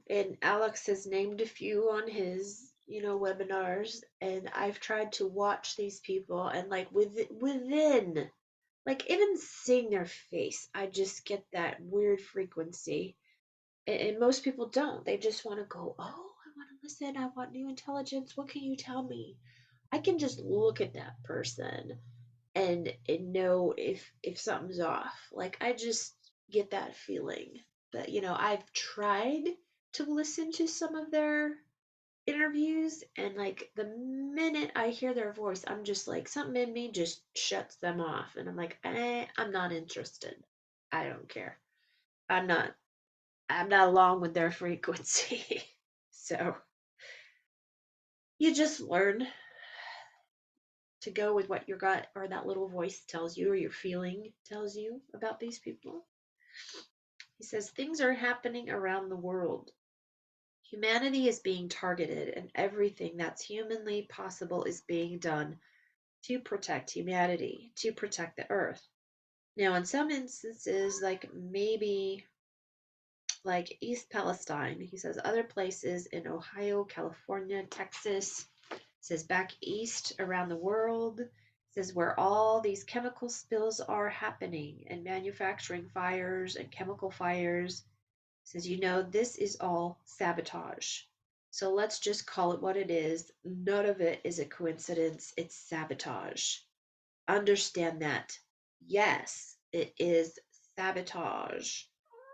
and Alex has named a few on his, webinars, and I've tried to watch these people and like within, like even seeing their face, I just get that weird frequency. And most people don't. They just want to go, oh, I want to listen. I want new intelligence. What can you tell me? I can just look at that person and know if something's off. Like I just get that feeling. But I've tried to listen to some of their interviews, and like the minute I hear their voice, I'm just like something in me just shuts them off, and I'm like, I'm not interested. I don't care. I'm not I'm not along with their frequency. So you just learn to go with what your gut or that little voice tells you or your feeling tells you about these people. He says things are happening around the world. Humanity is being targeted, and everything that's humanly possible is being done to protect humanity, to protect the earth. Now, in some instances, like maybe like East Palestine. He says other places in Ohio, California, Texas. Says back east around the world. Says where all these chemical spills are happening and manufacturing fires and chemical fires. Says this is all sabotage. So let's just call it what it is. None of it is a coincidence. It's sabotage. Understand that. Yes, it is sabotage.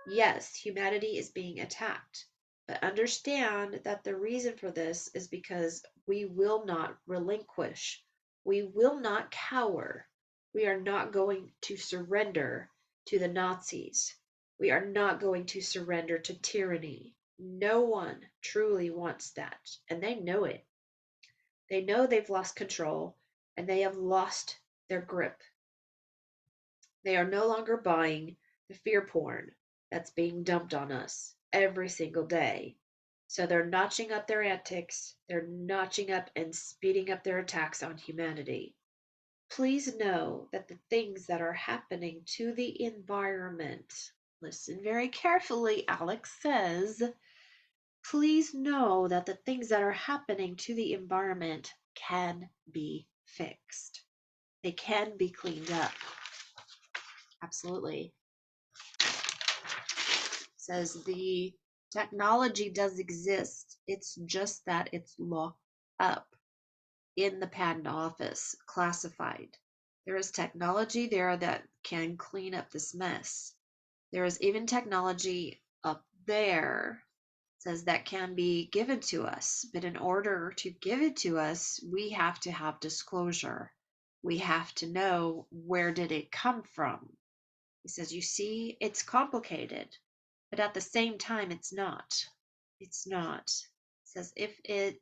Yes, humanity is being attacked. But understand that the reason for this is because we will not relinquish. We will not cower. We are not going to surrender to the Nazis. We are not going to surrender to tyranny. No one truly wants that, and they know it. They know they've lost control, and they have lost their grip. They are no longer buying the fear porn that's being dumped on us every single day. So they're notching up their antics, they're notching up and speeding up their attacks on humanity. Please know that the things that are happening to the environment, listen very carefully, Alex says, please know that the things that are happening to the environment can be fixed. They can be cleaned up. Absolutely. Says the technology does exist. It's just that it's locked up in the patent office, classified. There is technology there that can clean up this mess. There is even technology up there, says, that can be given to us. But in order to give it to us, we have to have disclosure. We have to know, where did it come from? He says, you see, it's complicated, but at the same time, it's not. It's not. He says, if it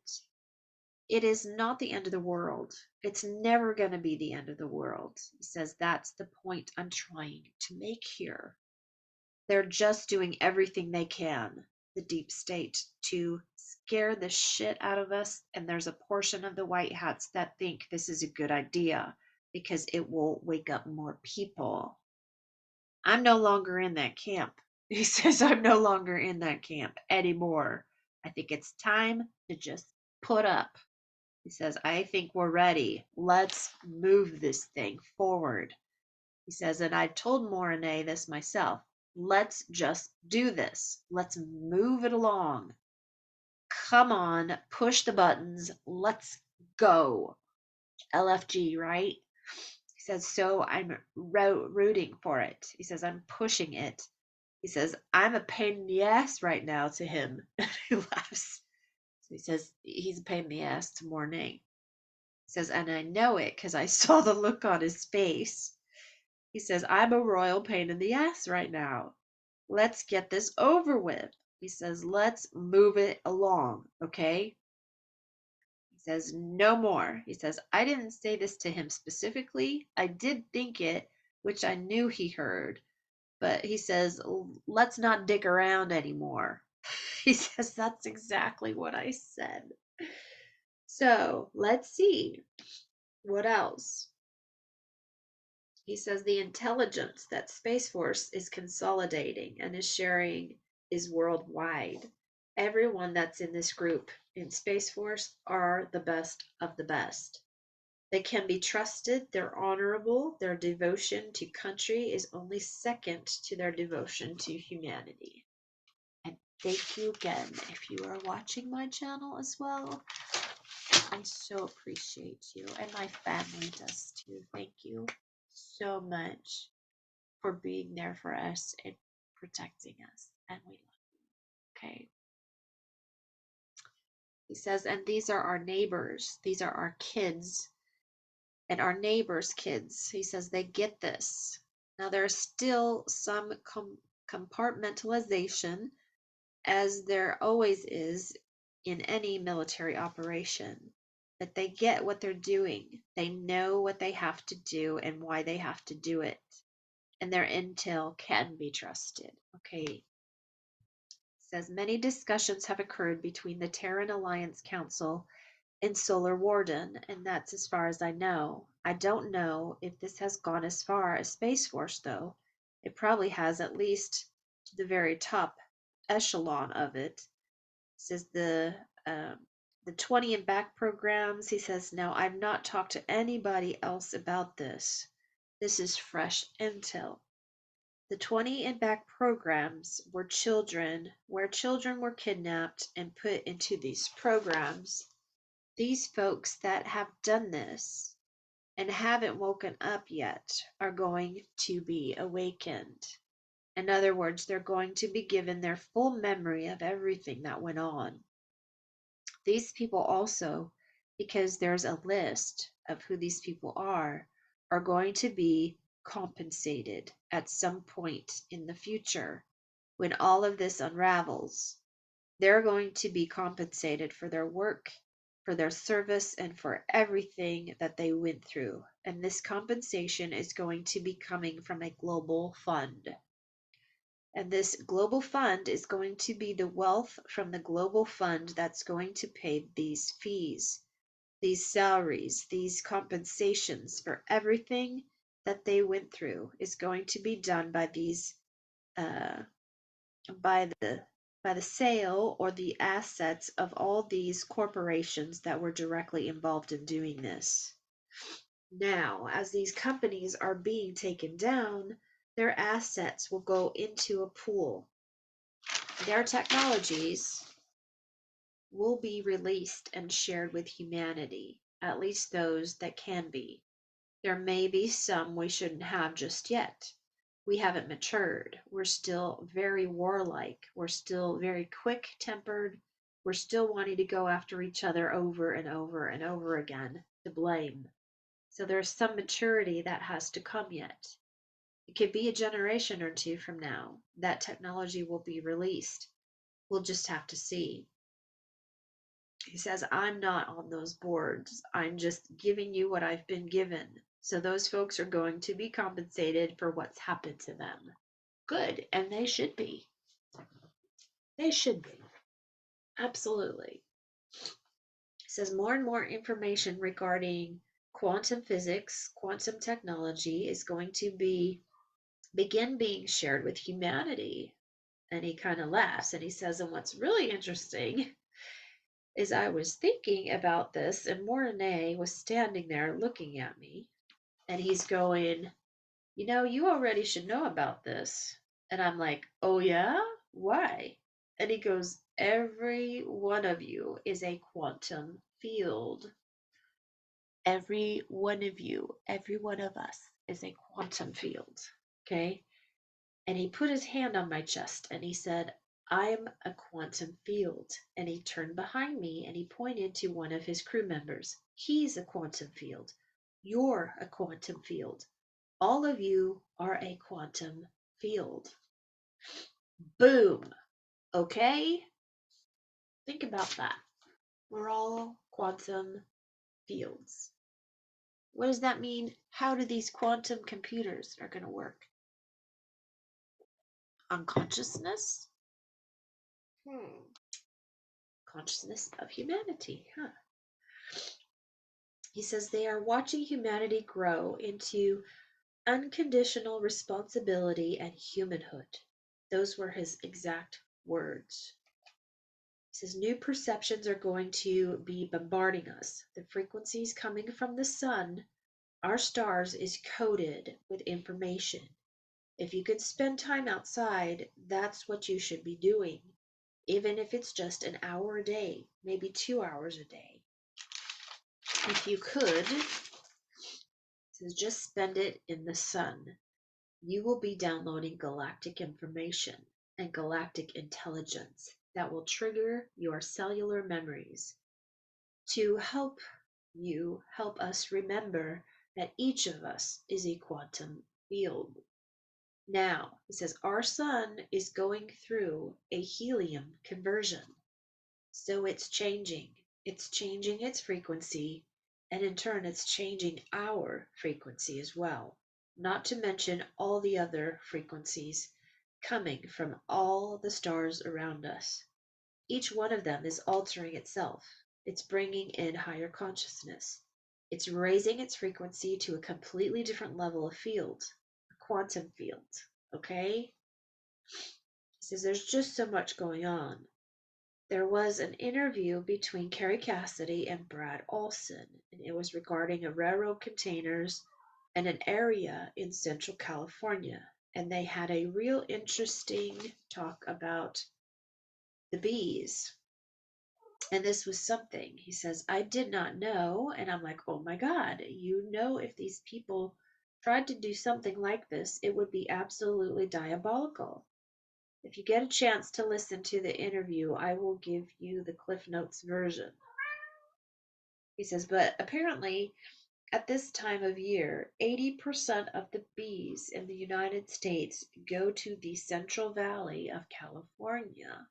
is not the end of the world. It's never going to be the end of the world. He says, that's the point I'm trying to make here. They're just doing everything they can, the deep state, to scare the shit out of us. And there's a portion of the white hats that think this is a good idea because it will wake up more people. I'm no longer in that camp. He says, I'm no longer in that camp anymore. I think it's time to just put up. He says, I think we're ready. Let's move this thing forward. He says, and I've told Mornay this myself. Let's just do this. Let's move it along. Come on, push the buttons. Let's go. LFG, right? He says, so I'm rooting for it. He says, I'm pushing it. He says, I'm a pain in the ass right now to him. He laughs. So he says, he's a pain in the ass to Mornay. He says, and I know it because I saw the look on his face. He says, I'm a royal pain in the ass right now. Let's get this over with. He says, let's move it along, okay? He says, no more. He says, I didn't say this to him specifically. I did think it, which I knew he heard. But he says, let's not dick around anymore. He says, that's exactly what I said. So let's see. What else? He says the intelligence that Space Force is consolidating and is sharing is worldwide. Everyone that's in this group in Space Force are the best of the best. They can be trusted, they're honorable, their devotion to country is only second to their devotion to humanity. And thank you again if you are watching my channel as well. I so appreciate you, and my family does too. Thank you so much for being there for us and protecting us. And we love you. Okay. He says, and these are our neighbors. These are our kids and our neighbors' kids. He says they get this. Now, there's still some compartmentalization, as there always is in any military operation. That they get what they're doing. They know what they have to do and why they have to do it. And their intel can be trusted. Okay. Says many discussions have occurred between the Terran Alliance Council and Solar Warden, and that's as far as I know. I don't know if this has gone as far as Space Force, though. It probably has, at least to the very top echelon of it. Says the 20 and back programs. He says, now I've not talked to anybody else about this. This is fresh intel. The 20 and back programs were where children were kidnapped and put into these programs. These folks that have done this and haven't woken up yet are going to be awakened. In other words, they're going to be given their full memory of everything that went on. These people also, because there's a list of who these people are going to be compensated at some point in the future. When all of this unravels, they're going to be compensated for their work for their service and for everything that they went through. And this compensation is going to be coming from a global fund. And this global fund is going to be the wealth from the global fund that's going to pay these fees, these salaries, these compensations for everything that they went through is going to be done by these uh, by the sale or the assets of all these corporations that were directly involved in doing this. Now, as these companies are being taken down, their assets will go into a pool. Their technologies will be released and shared with humanity, at least those that can be. There may be some we shouldn't have just yet. We haven't matured. We're still very warlike. We're still very quick-tempered. We're still wanting to go after each other over and over and over again to blame. So there's some maturity that has to come yet. It could be a generation or two from now that technology will be released. We'll just have to see. He says, I'm not on those boards. I'm just giving you what I've been given. So those folks are going to be compensated for what's happened to them. Good, and they should be. They should be. Absolutely. It says more and more information regarding quantum physics, quantum technology is going to begin being shared with humanity. And he kind of laughs and he says, and what's really interesting is I was thinking about this, and Mornay was standing there looking at me, and he's going, you already should know about this. And I'm like, oh yeah? Why? And he goes, every one of you is a quantum field. Every one of you, every one of us is a quantum field. Okay? And he put his hand on my chest and he said, I'm a quantum field. And he turned behind me and he pointed to one of his crew members. He's a quantum field. You're a quantum field. All of you are a quantum field. Boom. Okay? Think about that. We're all quantum fields. What does that mean? How do these quantum computers are going to work? On consciousness? Consciousness of humanity, huh? He says they are watching humanity grow into unconditional responsibility and humanhood. Those were his exact words. He says new perceptions are going to be bombarding us. The frequencies coming from the sun, our stars, is coated with information. If you could spend time outside, that's what you should be doing. Even if it's just an hour a day, maybe 2 hours a day. If you could, so just spend it in the sun. You will be downloading galactic information and galactic intelligence that will trigger your cellular memories to help us remember that each of us is a quantum field. Now, it says our sun is going through a helium conversion. So it's changing. It's changing its frequency, and in turn, it's changing our frequency as well. Not to mention all the other frequencies coming from all the stars around us. Each one of them is altering itself. It's bringing in higher consciousness. It's raising its frequency to a completely different level of field, a quantum field. Okay? He says there's just so much going on. There was an interview between Carrie Cassidy and Brad Olson, and it was regarding a railroad containers and an area in Central California. And they had a real interesting talk about the bees. And this was something. He says, I did not know. And I'm like, oh my God, if these people tried to do something like this, it would be absolutely diabolical. If you get a chance to listen to the interview, I will give you the Cliff Notes version. He says, but apparently at this time of year, 80% of the bees in the United States go to the Central Valley of California.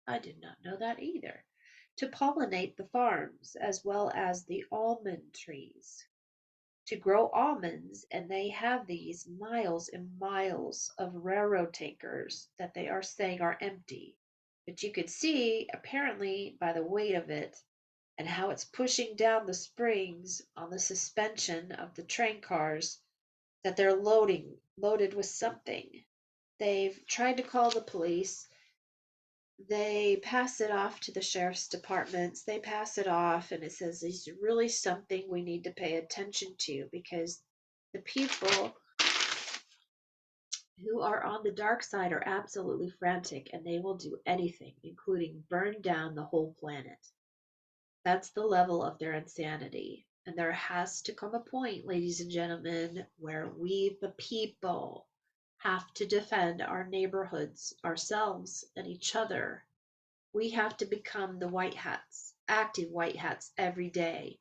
I did not know that either. to pollinate the farms as well as the almond trees to grow almonds, and they have these miles and miles of railroad tankers that they are saying are empty. But you could see, apparently, by the weight of it and how it's pushing down the springs on the suspension of the train cars, that they're loaded with something. They've tried to call the police. They pass it off to the sheriff's departments. They pass it off, and it says it's really something we need to pay attention to because the people who are on the dark side are absolutely frantic and they will do anything, including burn down the whole planet. That's the level of their insanity. And there has to come a point, ladies and gentlemen, where we, the people, have to defend our neighborhoods, ourselves, and each other. We have to become the white hats, active white hats every day.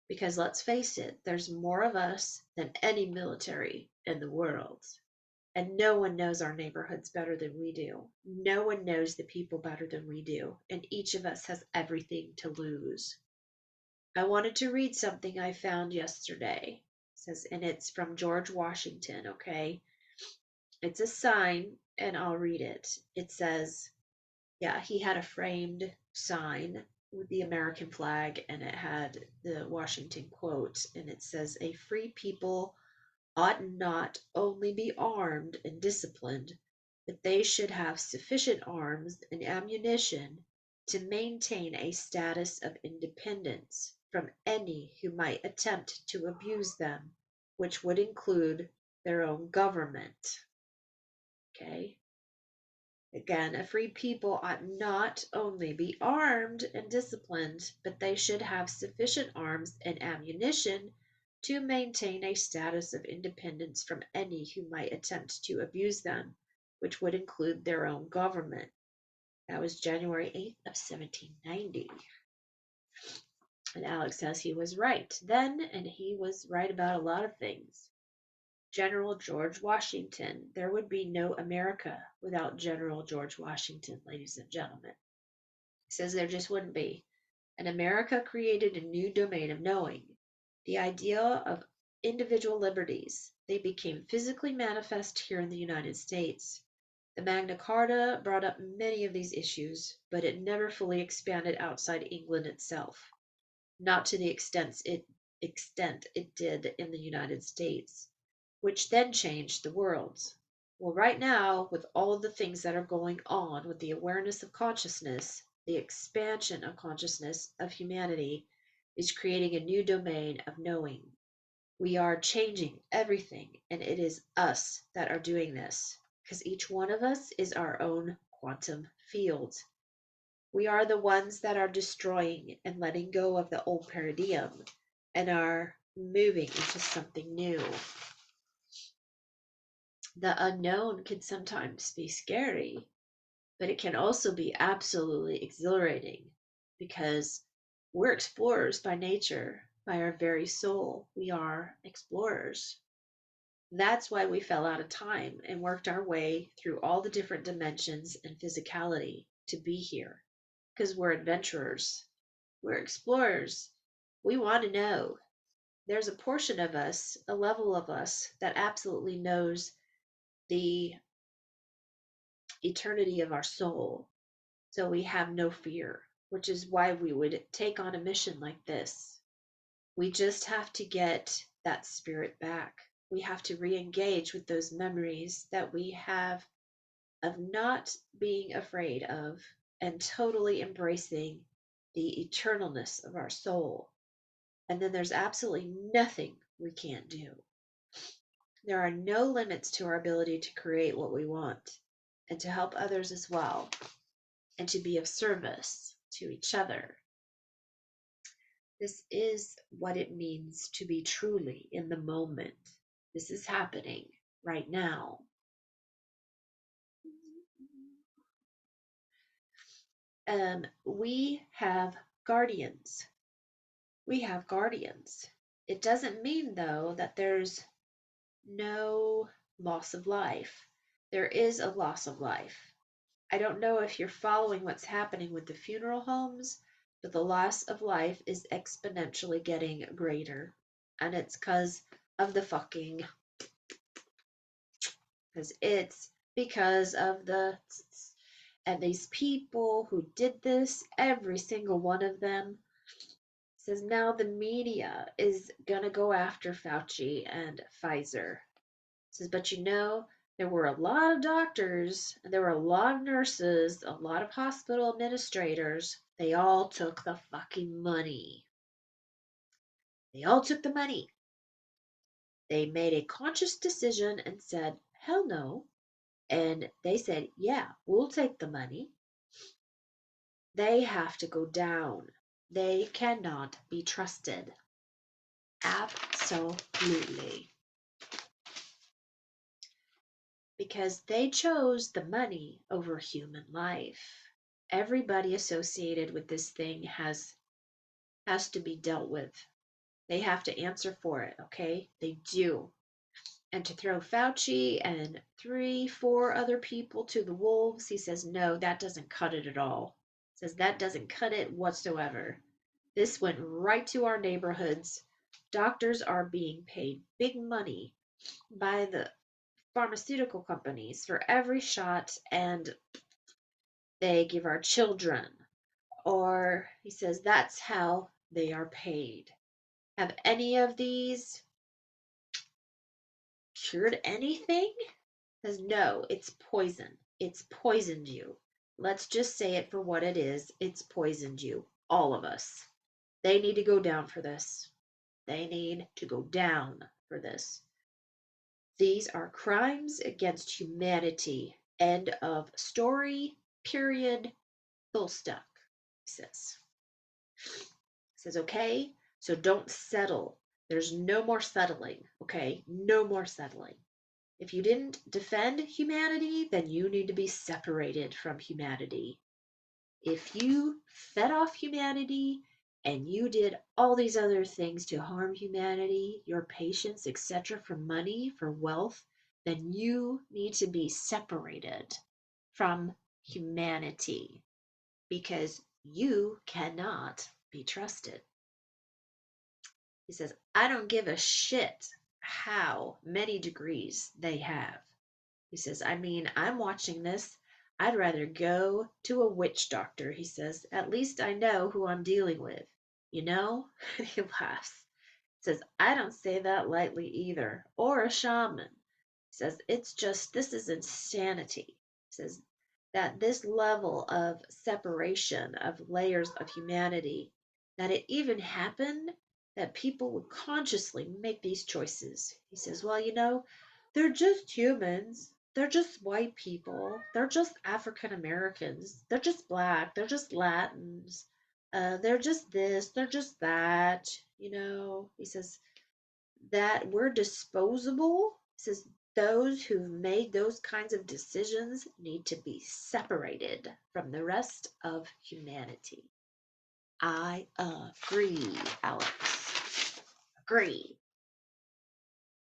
Because let's face it, there's more of us than any military in the world. And no one knows our neighborhoods better than we do. No one knows the people better than we do. And each of us has everything to lose. I wanted to read something I found yesterday. It says, and it's from George Washington, okay? It's a sign, and I'll read it. It says, yeah, he had a framed sign with the American flag, and it had the Washington quote, and it says, a free people ought not only be armed and disciplined, but they should have sufficient arms and ammunition to maintain a status of independence from any who might attempt to abuse them, which would include their own government. Okay. Again, a free people ought not only be armed and disciplined, but they should have sufficient arms and ammunition to maintain a status of independence from any who might attempt to abuse them, which would include their own government. That was January 8th of 1790. And Alex says he was right then, and he was right about a lot of things. General George Washington. There would be no America without General George Washington, ladies and gentlemen. He says there just wouldn't be. And America created a new domain of knowing. The idea of individual liberties. They became physically manifest here in the United States. The Magna Carta brought up many of these issues, but it never fully expanded outside England itself, not to the extent it did in the United States, which then changed the world. Well, right now, with all of the things that are going on with the awareness of consciousness, the expansion of consciousness of humanity is creating a new domain of knowing. We are changing everything, and it is us that are doing this, because each one of us is our own quantum field. We are the ones that are destroying and letting go of the old paradigm and are moving into something new. The unknown can sometimes be scary, but it can also be absolutely exhilarating because we're explorers by nature, by our very soul. We are explorers. That's why we fell out of time and worked our way through all the different dimensions and physicality to be here because we're adventurers. We're explorers. We want to know. There's a portion of us, a level of us, that absolutely knows the eternity of our soul. So we have no fear, which is why we would take on a mission like this. We just have to get that spirit back. We have to re engage with those memories that we have of not being afraid of and totally embracing the eternalness of our soul. And then there's absolutely nothing we can't do. There are no limits to our ability to create what we want and to help others as well, and to be of service to each other. This is what it means to be truly in the moment. This is happening right now. We have guardians. We have guardians. It doesn't mean, though, that there's no loss of life. There is a loss of life. I don't know if you're following what's happening with the funeral homes, but the loss of life is exponentially getting greater. And it's because of the fucking, because it's because of the, and these people who did this, every single one of them, says now the media is gonna go after Fauci and Pfizer. Says, but you know, there were a lot of doctors, and there were a lot of nurses, a lot of hospital administrators. They all took the fucking money. They all took the money. They made a conscious decision and said, hell no. And they said, yeah, we'll take the money. They have to go down. They cannot be trusted. Absolutely. Because they chose the money over human life. Everybody associated with this thing has to be dealt with. They have to answer for it, okay? They do. And to throw Fauci and 3, 4 other people to the wolves, he says, no, that doesn't cut it at all. He says that doesn't cut it whatsoever. This went right to our neighborhoods. Doctors are being paid big money by the pharmaceutical companies for every shot, and they give our children. Or he says that's how they are paid. Have any of these cured anything? Says no, it's poison. It's poisoned you. Let's just say it for what it is. It's poisoned you. All of us. They need to go down for this. They need to go down for this. These are crimes against humanity. End of story. Period. Full stop. He says. He says, okay, so don't settle. There's no more settling. Okay, no more settling. If you didn't defend humanity, then you need to be separated from humanity. If you fed off humanity and you did all these other things to harm humanity, your patients, etc., for money, for wealth, then you need to be separated from humanity because you cannot be trusted. He says, I don't give a shit how many degrees they have. He says, I mean, I'm watching this. I'd rather go to a witch doctor, he says. At least I know who I'm dealing with. You know? He laughs. He says, I don't say that lightly either. Or a shaman. He says, it's just, this is insanity. He says, that this level of separation of layers of humanity, that it even happened that people would consciously make these choices. He says, well, you know, they're just humans. They're just white people. They're just African Americans. They're just black. They're just Latins. They're just this. They're just that. You know, he says that we're disposable. He says those who've made those kinds of decisions need to be separated from the rest of humanity. I agree, Alex. Agree.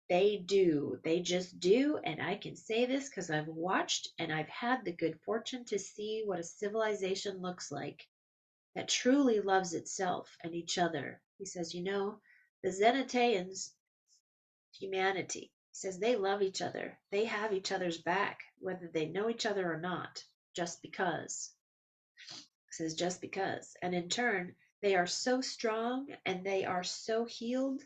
They do. They just do. And I can say this because I've watched and I've had the good fortune to see what a civilization looks like that truly loves itself and each other. He says, you know, the Zenitans, humanity, he says they love each other. They have each other's back, whether they know each other or not, just because. He says, just because. And in turn, they are so strong and they are so healed.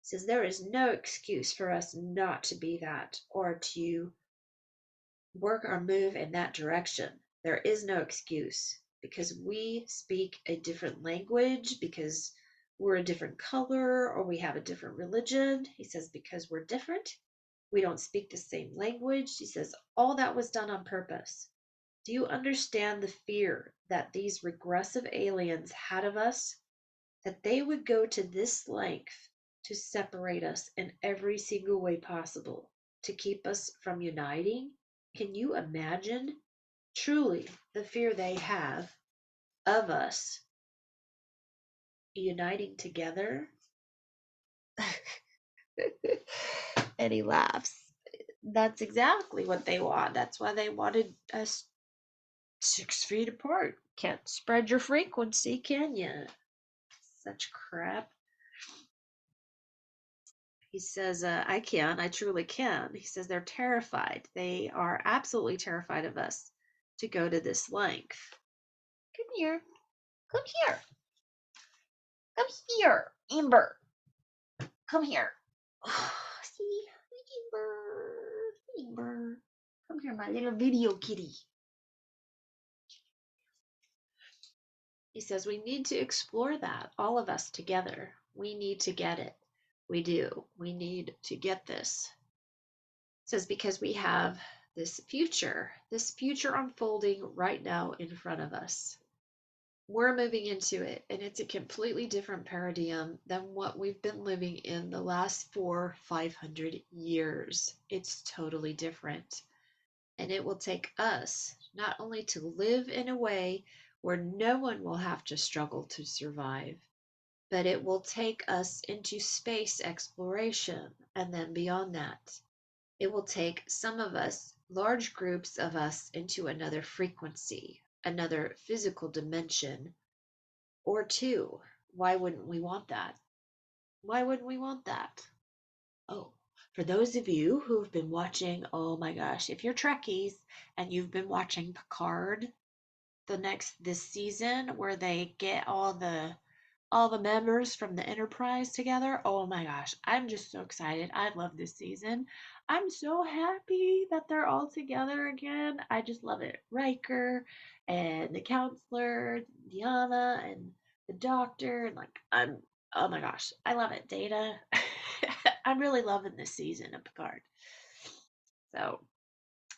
Says there is no excuse for us not to be that or to work or move in that direction. There is no excuse because we speak a different language, because we're a different color, or we have a different religion. He says because we're different, we don't speak the same language. He says all that was done on purpose. Do you understand the fear that these regressive aliens had of us? That they would go to this length to separate us in every single way possible, to keep us from uniting? Can you imagine truly the fear they have of us uniting together? And he laughs. That's exactly what they want. That's why they wanted us 6 feet apart. Can't spread your frequency, can you? Such crap. He says, I can. I truly can. He says they're terrified. They are absolutely terrified of us to go to this length. Come here. Come here. Come here, Amber. Come here. See? Amber. Come here, my little video kitty. He says we need to explore that, all of us together. We need to get it. We do. We need to get this. It says because we have this future unfolding right now in front of us. We're moving into it, and it's a completely different paradigm than what we've been living in the last 400-500 years. It's totally different. And it will take us not only to live in a way where no one will have to struggle to survive, but it will take us into space exploration, and then beyond that, it will take some of us, large groups of us, into another frequency, another physical dimension, or two. Why wouldn't we want that? Why wouldn't we want that? Oh, for those of you who have been watching, oh my gosh, if you're Trekkies and you've been watching Picard, this season where they get all the members from the Enterprise together. Oh my gosh, I'm just so excited. I love this season. I'm so happy that they're all together again. I just love it. Riker and the counselor, Diana and the doctor, and oh my gosh, I love it. Data. I'm really loving this season of Picard. So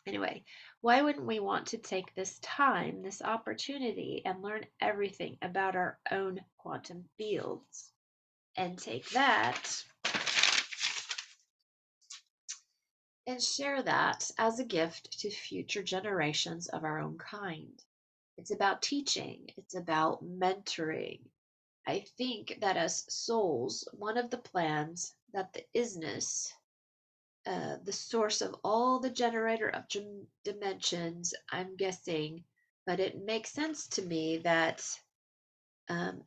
anyway, why wouldn't we want to take this time, this opportunity, and learn everything about our own quantum fields and take that and share that as a gift to future generations of our own kind? It's about teaching, it's about mentoring. I think that as souls, one of the plans that the isness, the source of all the generator of dimensions, I'm guessing, but it makes sense to me that um,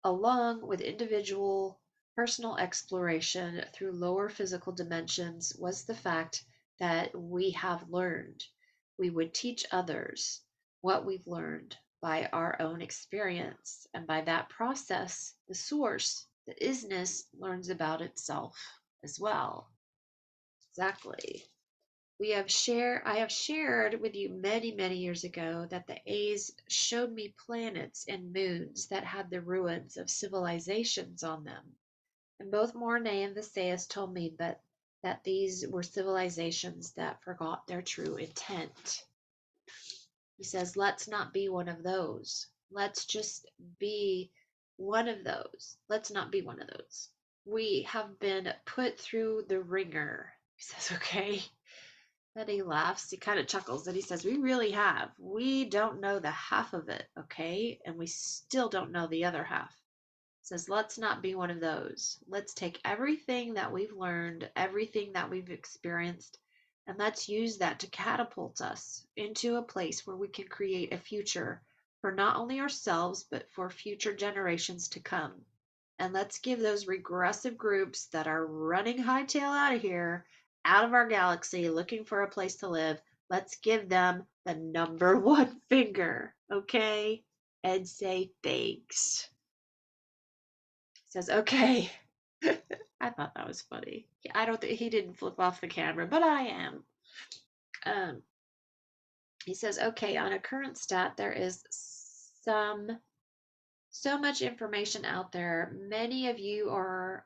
along with individual personal exploration through lower physical dimensions was the fact that we have learned. We would teach others what we've learned by our own experience. And by that process, the source, the isness, learns about itself as well. Exactly. I have shared with you many years ago that the A's showed me planets and moons that had the ruins of civilizations on them. And both Mornay and Visayas told me that these were civilizations that forgot their true intent. He says, let's not be one of those. Let's just be one of those. Let's not be one of those. We have been put through the ringer. He says, okay. Then he laughs, he kind of chuckles, and he says, we really have. We don't know the half of it, okay? And we still don't know the other half. He says, let's not be one of those. Let's take everything that we've learned, everything that we've experienced, and let's use that to catapult us into a place where we can create a future for not only ourselves, but for future generations to come. And let's give those regressive groups that are running hightail out of here, out of our galaxy, looking for a place to live, let's give them the number one finger, okay? And say thanks. He says, okay. I thought that was funny. I don't think he didn't flip off the camera, but I am. He says, okay, on a current stat, there is so much information out there. Many of you are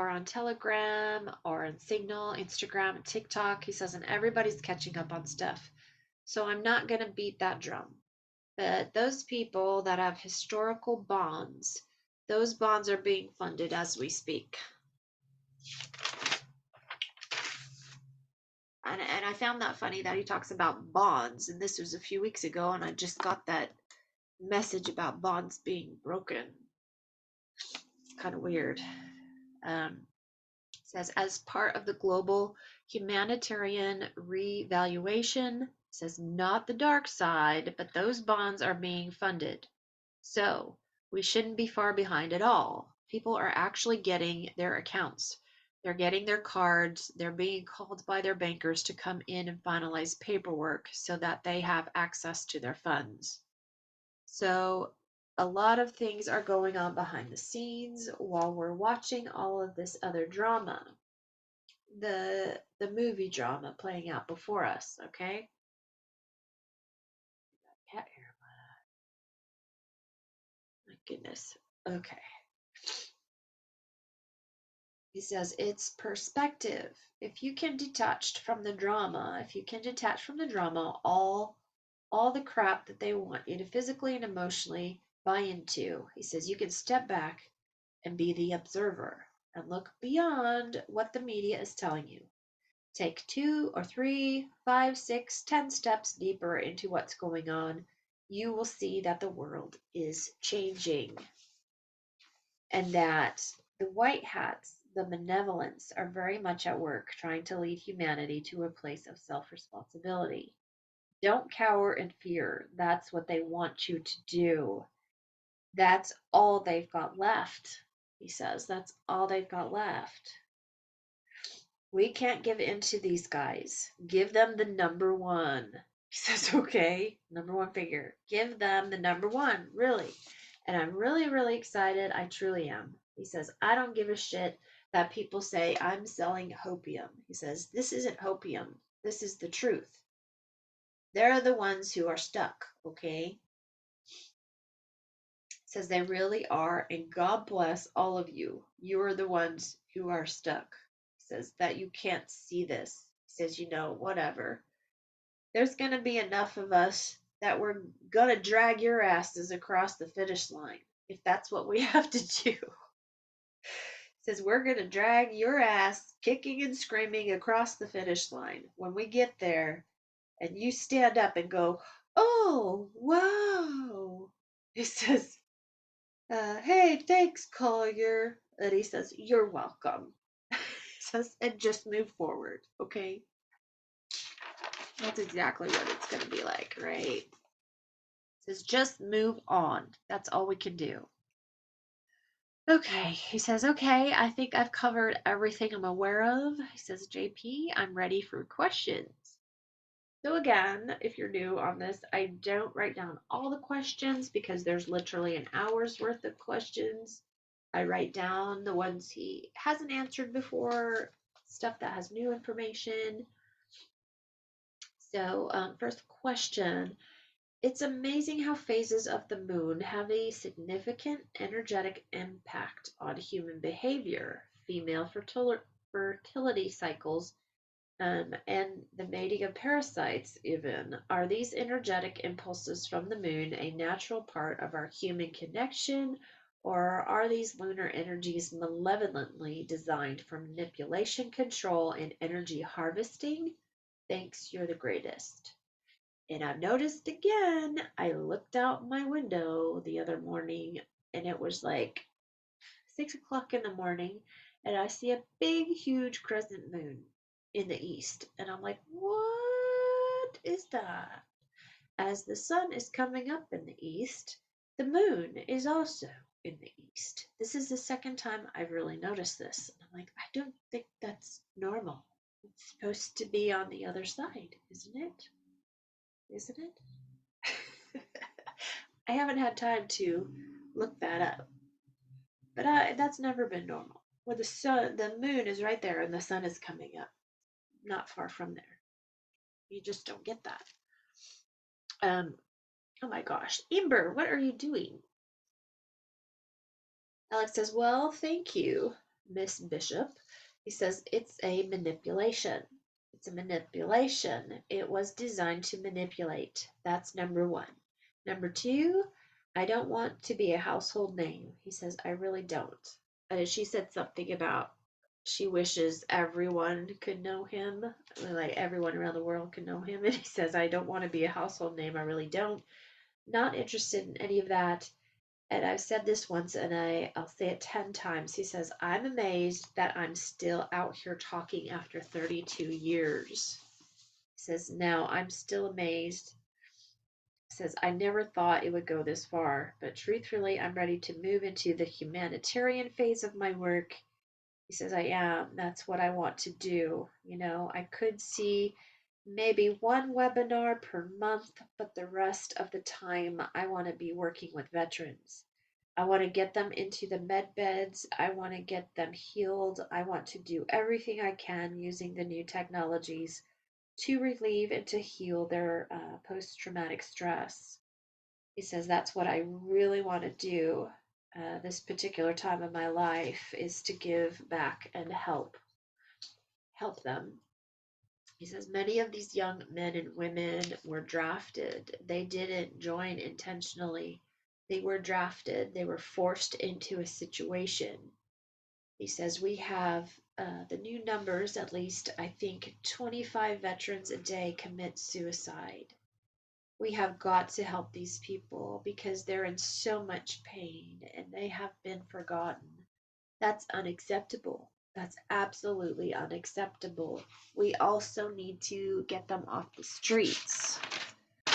on Telegram or on Signal, Instagram, and TikTok. He says, and everybody's catching up on stuff. So I'm not going to beat that drum. But those people that have historical bonds, those bonds are being funded as we speak. And I found that funny that he talks about bonds. And this was a few weeks ago, and I just got that message about bonds being broken. It's kind of weird. Says, as part of the global humanitarian revaluation says, not the dark side, but those bonds are being funded. So we shouldn't be far behind at all. People are actually getting their accounts. They're getting their cards. They're being called by their bankers to come in and finalize paperwork so that they have access to their funds. So a lot of things are going on behind the scenes while we're watching all of this other drama. The movie drama playing out before us, okay? Cat hair. My goodness. Okay. He says it's perspective. If you can detach from the drama, if you can detach from the drama, all the crap that they want you to physically and emotionally buy into, he says you can step back and be the observer and look beyond what the media is telling you. Take 2 or 3, 5, 6, 10 steps deeper into what's going on. You will see that the world is changing and that the white hats, the benevolents, are very much at work trying to lead humanity to a place of self responsibility. Don't cower in fear. That's what they want you to do. That's all they've got left, he says. That's all they've got left. We can't give in to these guys. Give them the number one. He says, okay, number one figure. Give them the number one, really. And I'm really, really excited. I truly am. He says, I don't give a shit that people say I'm selling hopium. He says, this isn't hopium. This is the truth. They're the ones who are stuck, okay? He says, they really are. And God bless all of you. You are the ones who are stuck. He says, that you can't see this. He says, whatever. There's going to be enough of us that we're going to drag your asses across the finish line if that's what we have to do. Says we're going to drag your ass kicking and screaming across the finish line. When we get there and you stand up and go, oh, wow. He says, hey, thanks, Collier. And he says, you're welcome. He says, and just move forward, okay? That's exactly what it's going to be like, right? Says just move on. That's all we can do. Okay, he says, okay, I think I've covered everything I'm aware of. He says, JP, I'm ready for questions. So again, if you're new on this, I don't write down all the questions because there's literally an hour's worth of questions. I write down the ones he hasn't answered before, stuff that has new information. So first question, it's amazing how phases of the moon have a significant energetic impact on human behavior, female fertility cycles, and the mating of parasites, even. Are these energetic impulses from the moon a natural part of our human connection, or are these lunar energies malevolently designed for manipulation, control, and energy harvesting? Thanks, you're the greatest. And I've noticed again, I looked out my window the other morning and it was like 6 o'clock in the morning, and I see a big, huge crescent moon in the east. And I'm like, what is that? As the sun is coming up in the east, the moon is also in the east. This is the second time I've really noticed this. And I'm like, I don't think that's normal. It's supposed to be on the other side, isn't it? Isn't it? I haven't had time to look that up, but that's never been normal. Where the moon is right there and the sun is coming up, not far from there. You just don't get that. Oh my gosh, Ember, what are you doing? Alex says, well, thank you, Miss Bishop. He says, it's a manipulation. It's a manipulation. It was designed to manipulate. That's number one. Number two, I don't want to be a household name. He says, I really don't. She said something about she wishes everyone could know him, like everyone around the world could know him. And he says, I don't want to be a household name. I really don't. Not interested in any of that. And I've said this once and I'll say it 10 times. He says, I'm amazed that I'm still out here talking after 32 years. He says, now I'm still amazed. He says, I never thought it would go this far, but truthfully, I'm ready to move into the humanitarian phase of my work. He says, I am. That's what I want to do. I could see maybe one webinar per month, but the rest of the time, I want to be working with veterans. I want to get them into the med beds. I want to get them healed. I want to do everything I can using the new technologies to relieve and to heal their post traumatic stress. He says, that's what I really want to do this particular time of my life is to give back and help them. He says, many of these young men and women were drafted. They didn't join intentionally. They were drafted. They were forced into a situation. He says, we have the new numbers, at least I think 25 veterans a day commit suicide. We have got to help these people because they're in so much pain and they have been forgotten. That's unacceptable. That's absolutely unacceptable. We also need to get them off the streets. It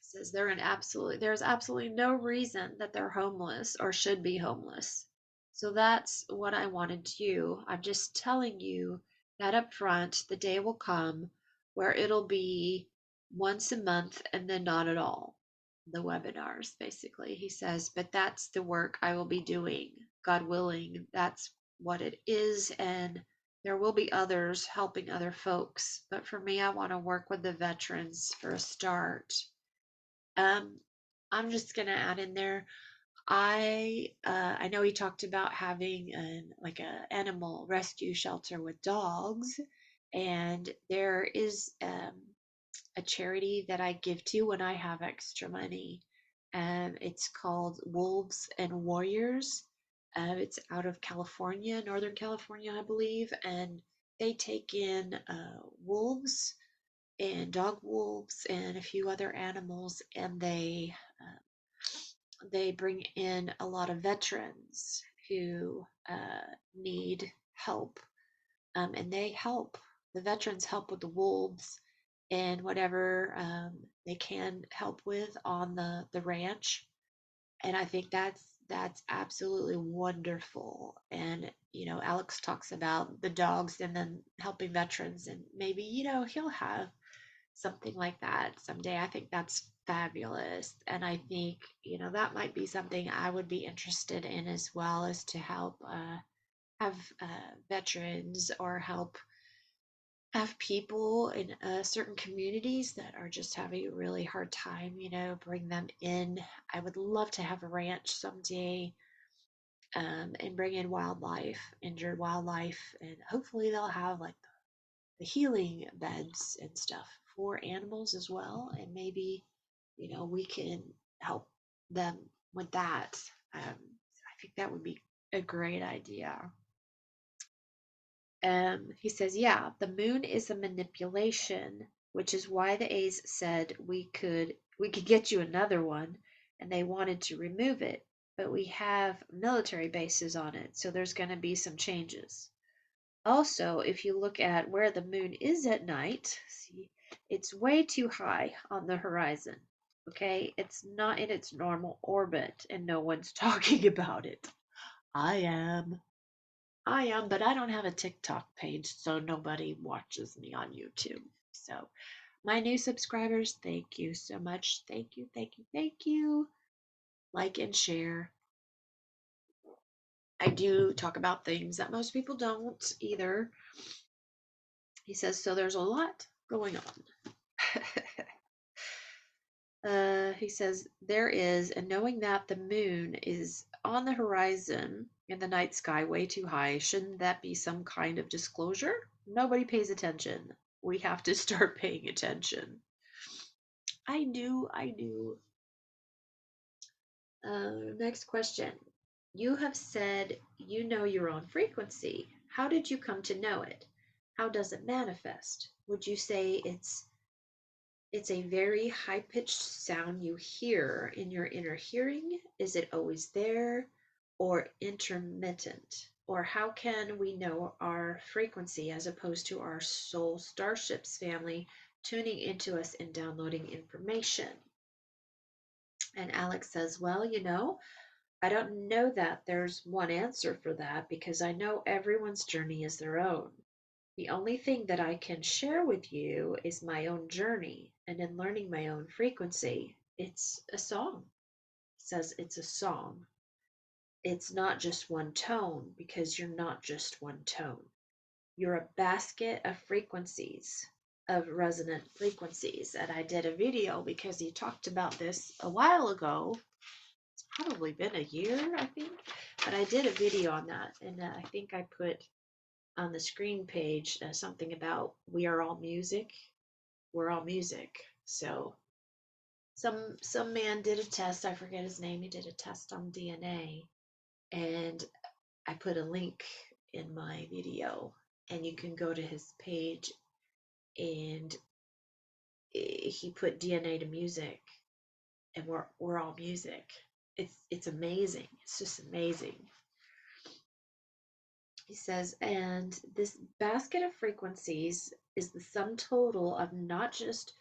says there's absolutely no reason that they're homeless or should be homeless. So that's what I want to do. I'm just telling you that up front, the day will come where it'll be once a month and then not at all. The webinars, basically. He says, but that's the work I will be doing. God willing, that's what it is. And there will be others helping other folks. But for me, I want to work with the veterans for a start. I'm just gonna add in there. I know he talked about having a animal rescue shelter with dogs, and there is a charity that I give to when I have extra money. It's called Wolves and Warriors. It's out of California, Northern California, I believe, and they take in wolves and dog wolves and a few other animals, and they bring in a lot of veterans who need help, and the veterans help with the wolves and whatever they can help with on the ranch. And I think that's absolutely wonderful. And Alex talks about the dogs and then helping veterans, and maybe he'll have something like that someday. I think that's fabulous. And I think, that might be something I would be interested in as well, as to help have veterans or help have people in certain communities that are just having a really hard time, bring them in. I would love to have a ranch someday, and bring in wildlife, injured wildlife, and hopefully they'll have like the healing beds and stuff for animals as well. And maybe, we can help them with that. I think that would be a great idea. He says, yeah, the moon is a manipulation, which is why the A's said we could get you another one, and they wanted to remove it, but we have military bases on it, so there's going to be some changes. Also, if you look at where the moon is at night, see, it's way too high on the horizon. Okay, it's not in its normal orbit, and no one's talking about it. I am. I am, but I don't have a TikTok page, so nobody watches me on YouTube. So, my new subscribers, thank you so much. Thank you, thank you, thank you. Like and share. I do talk about things that most people don't either. He says, so there's a lot going on. He says, there is, and knowing that the moon is on the horizon in the night sky way too high, shouldn't that be some kind of disclosure? Nobody pays attention. We have to start paying attention. I do, I do. Next question. You have said you know your own frequency. How did you come to know it? How does it manifest? Would you say it's a very high-pitched sound you hear in your inner hearing? Is it always there or intermittent? Or how can we know our frequency as opposed to our soul starships family tuning into us and downloading information? And Alex says, well, I don't know that there's one answer for that because I know everyone's journey is their own. The only thing that I can share with you is my own journey, and in learning my own frequency, it's a song. It says it's a song. It's not just one tone because you're not just one tone. You're a basket of frequencies, of resonant frequencies. And I did a video because he talked about this a while ago. It's probably been a year, I think. But I did a video on that. And I think I put on the screen page something about we are all music. We're all music. So some man did a test. I forget his name. He did a test on DNA. And I put a link in my video. And you can go to his page and he put DNA to music, and we're all music. It's amazing. It's just amazing. He says, and this basket of frequencies is the sum total of not just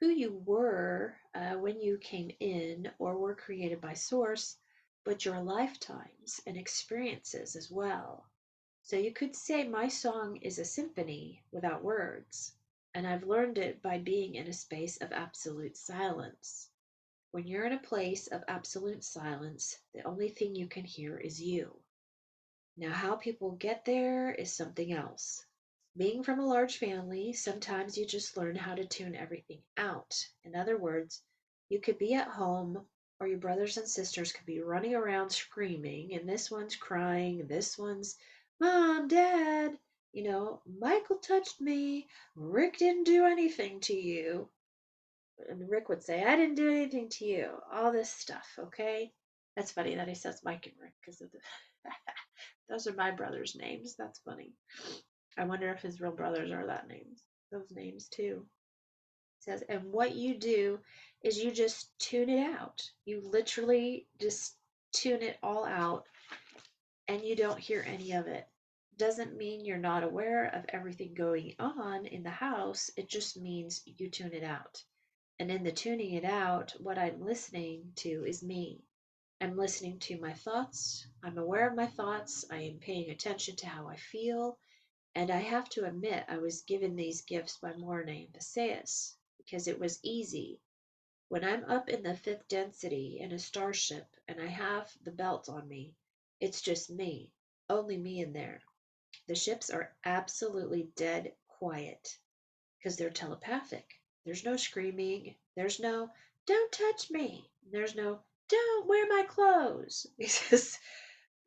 who you were when you came in or were created by Source, but your lifetimes and experiences as well. So you could say my song is a symphony without words, and I've learned it by being in a space of absolute silence. When you're in a place of absolute silence, the only thing you can hear is you. Now, how people get there is something else. Being from a large family, sometimes you just learn how to tune everything out. In other words, you could be at home, or your brothers and sisters could be running around screaming, and this one's crying, and this one's, Mom, Dad, Michael touched me, Rick didn't do anything to you. And Rick would say, I didn't do anything to you. All this stuff, okay? That's funny that he says Mike and Rick because of the. Those are my brothers' names. That's funny. I wonder if his real brothers are that names. Those names too. It says, and what you do is you just tune it out. You literally just tune it all out and you don't hear any of it. Doesn't mean you're not aware of everything going on in the house. It just means you tune it out. And in the tuning it out, what I'm listening to is me. I'm listening to my thoughts. I'm aware of my thoughts. I am paying attention to how I feel. And I have to admit, I was given these gifts by Morna and Visayas because it was easy. When I'm up in the fifth density in a starship and I have the belt on me, it's just me, only me in there. The ships are absolutely dead quiet because they're telepathic. There's no screaming. There's no, don't touch me. There's no, don't wear my clothes. Because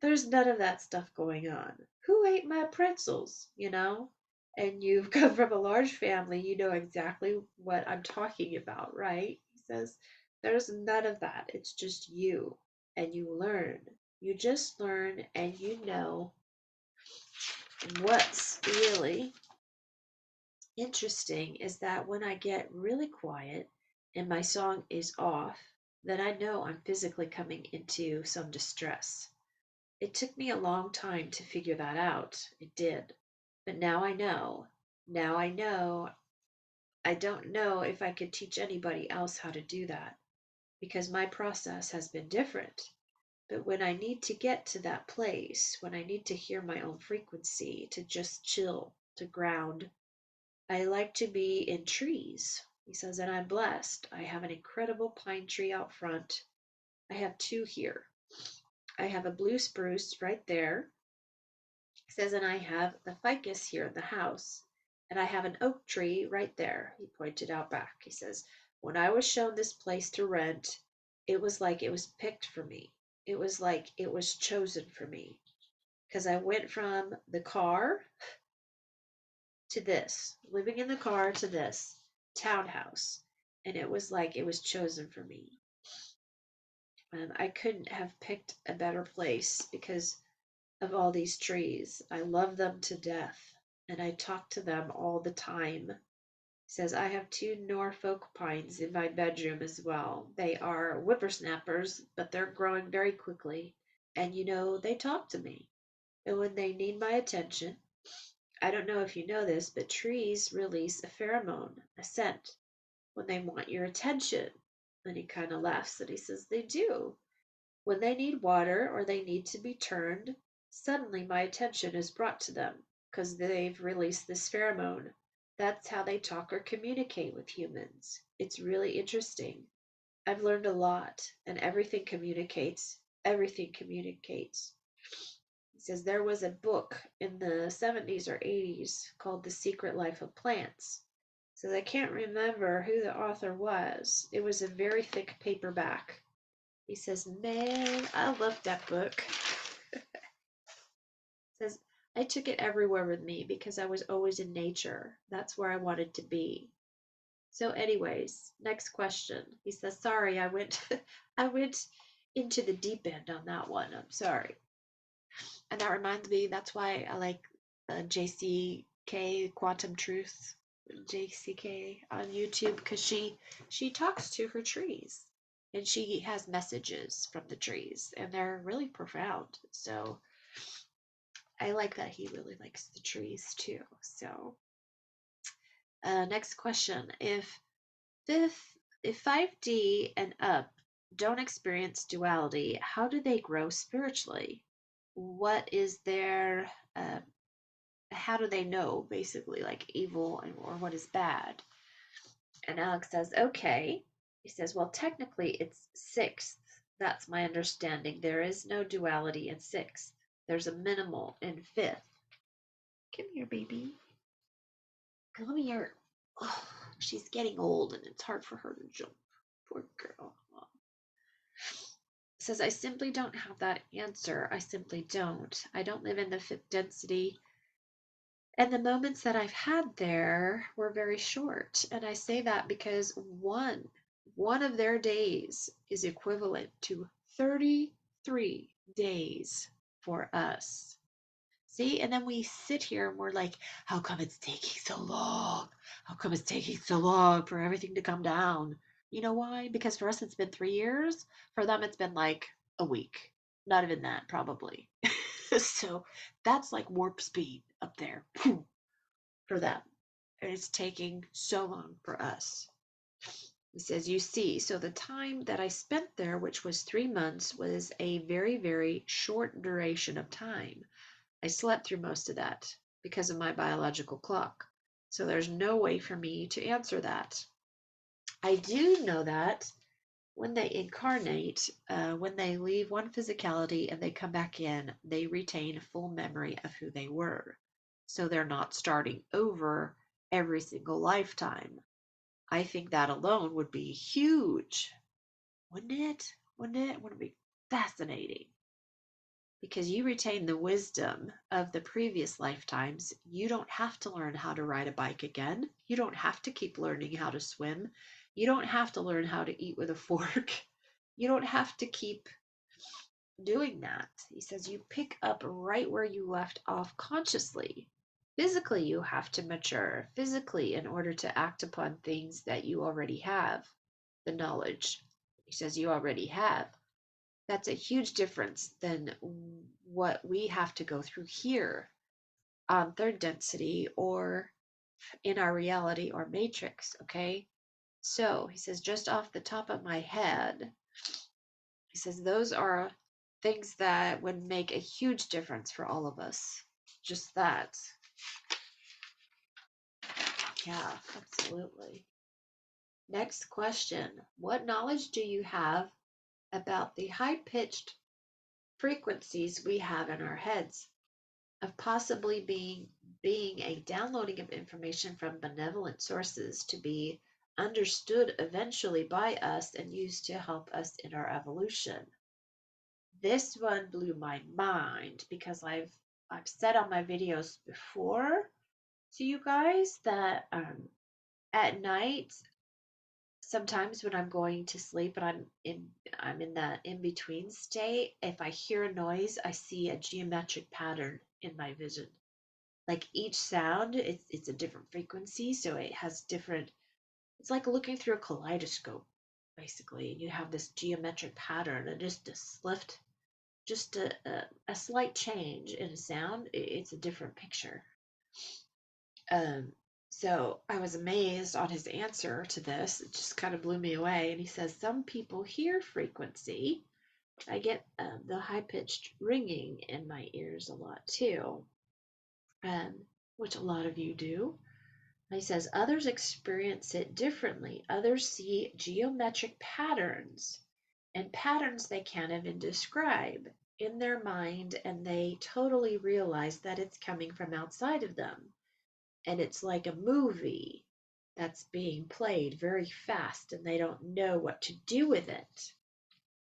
there's none of that stuff going on. Who ate my pretzels? And you've come from a large family, you know exactly what I'm talking about, right? He says, there's none of that. It's just you. And you learn. You just learn and you know what's really interesting is that when I get really quiet and my song is off, then I know I'm physically coming into some distress. It took me a long time to figure that out. It did. But now I know. Now I know. I don't know if I could teach anybody else how to do that because my process has been different. But when I need to get to that place, when I need to hear my own frequency, to just chill, to ground, I like to be in trees. He says, and I'm blessed. I have an incredible pine tree out front. I have two here. I have a blue spruce right there. He says, and I have the ficus here in the house. And I have an oak tree right there. He pointed out back. He says, when I was shown this place to rent, it was like it was picked for me. It was like it was chosen for me. Because I went from the car to this, living in the car to this townhouse. And it was like it was chosen for me. I couldn't have picked a better place because of all these trees. I love them to death. And I talk to them all the time. He says, I have two Norfolk pines in my bedroom as well. They are whippersnappers, but they're growing very quickly. And they talk to me. And when they need my attention, I don't know if you know this, but trees release a pheromone, a scent, when they want your attention. And he kind of laughs and he says, they do. When they need water or they need to be turned, suddenly my attention is brought to them because they've released this pheromone. That's how they talk or communicate with humans. It's really interesting. I've learned a lot, and everything communicates. Everything communicates. He says there was a book in the 70s or 80s called The Secret Life of Plants. So I can't remember who the author was. It was a very thick paperback. He says, man, I love that book. Says, I took it everywhere with me because I was always in nature. That's where I wanted to be. So, anyways, next question. He says, sorry, I went I went into the deep end on that one. I'm sorry. And that reminds me, that's why I like JCK Quantum Truth, JCK on YouTube, because she talks to her trees and she has messages from the trees and they're really profound. So I like that he really likes the trees too. So next question. If 5D and up don't experience duality, how do they grow spiritually? What is their how do they know, basically, like evil or what is bad? And Alex says, okay. He says, well, technically it's sixth. That's my understanding. There is no duality in sixth. There's a minimal in fifth. Come here, baby. Come here. Oh, she's getting old and it's hard for her to jump. Poor girl. Says, I simply don't have that answer. I simply don't. I don't live in the fifth density. And the moments that I've had there were very short. And I say that because one of their days is equivalent to 33 days for us. See? And then we sit here and we're like, how come it's taking so long? How come it's taking so long for everything to come down? You know why? Because for us it's been 3 years. For them it's been like a week. Not even that, probably. So that's like warp speed up there for them. And it's taking so long for us. It says, you see, so the time that I spent there, which was 3 months, was a very, very short duration of time. I slept through most of that because of my biological clock. So there's no way for me to answer that. I do know that when they incarnate, when they leave one physicality and they come back in, they retain full memory of who they were. So they're not starting over every single lifetime. I think that alone would be huge. Wouldn't it? Wouldn't it? Wouldn't it be fascinating? Because you retain the wisdom of the previous lifetimes. You don't have to learn how to ride a bike again. You don't have to keep learning how to swim. You don't have to learn how to eat with a fork. You don't have to keep doing that. He says you pick up right where you left off consciously. Physically, you have to mature physically in order to act upon things that you already have, the knowledge. He says you already have. That's a huge difference than what we have to go through here on third density or in our reality or matrix, okay? So he says, just off the top of my head, he says, those are things that would make a huge difference for all of us. Just that. Yeah, absolutely. Next question. What knowledge do you have about the high-pitched frequencies we have in our heads, of possibly being a downloading of information from benevolent sources to be understood eventually by us and used to help us in our evolution? This one blew my mind because I've said on my videos before to you guys that at night, sometimes when I'm going to sleep and I'm in that in between state, if I hear a noise, I see a geometric pattern in my vision. Like each sound, it's a different frequency, so it has different. It's like looking through a kaleidoscope, basically. You have this geometric pattern and just a swift just a slight change in a sound, it's a different picture. Um, so I was amazed on his answer to this. It just kind of blew me away. And he says, some people hear frequency. I get the high pitched ringing in my ears a lot too, um, which a lot of you do. And he says, others experience it differently. Others see geometric patterns and patterns they can't even describe in their mind, and they totally realize that it's coming from outside of them. And it's like a movie that's being played very fast, and they don't know what to do with it.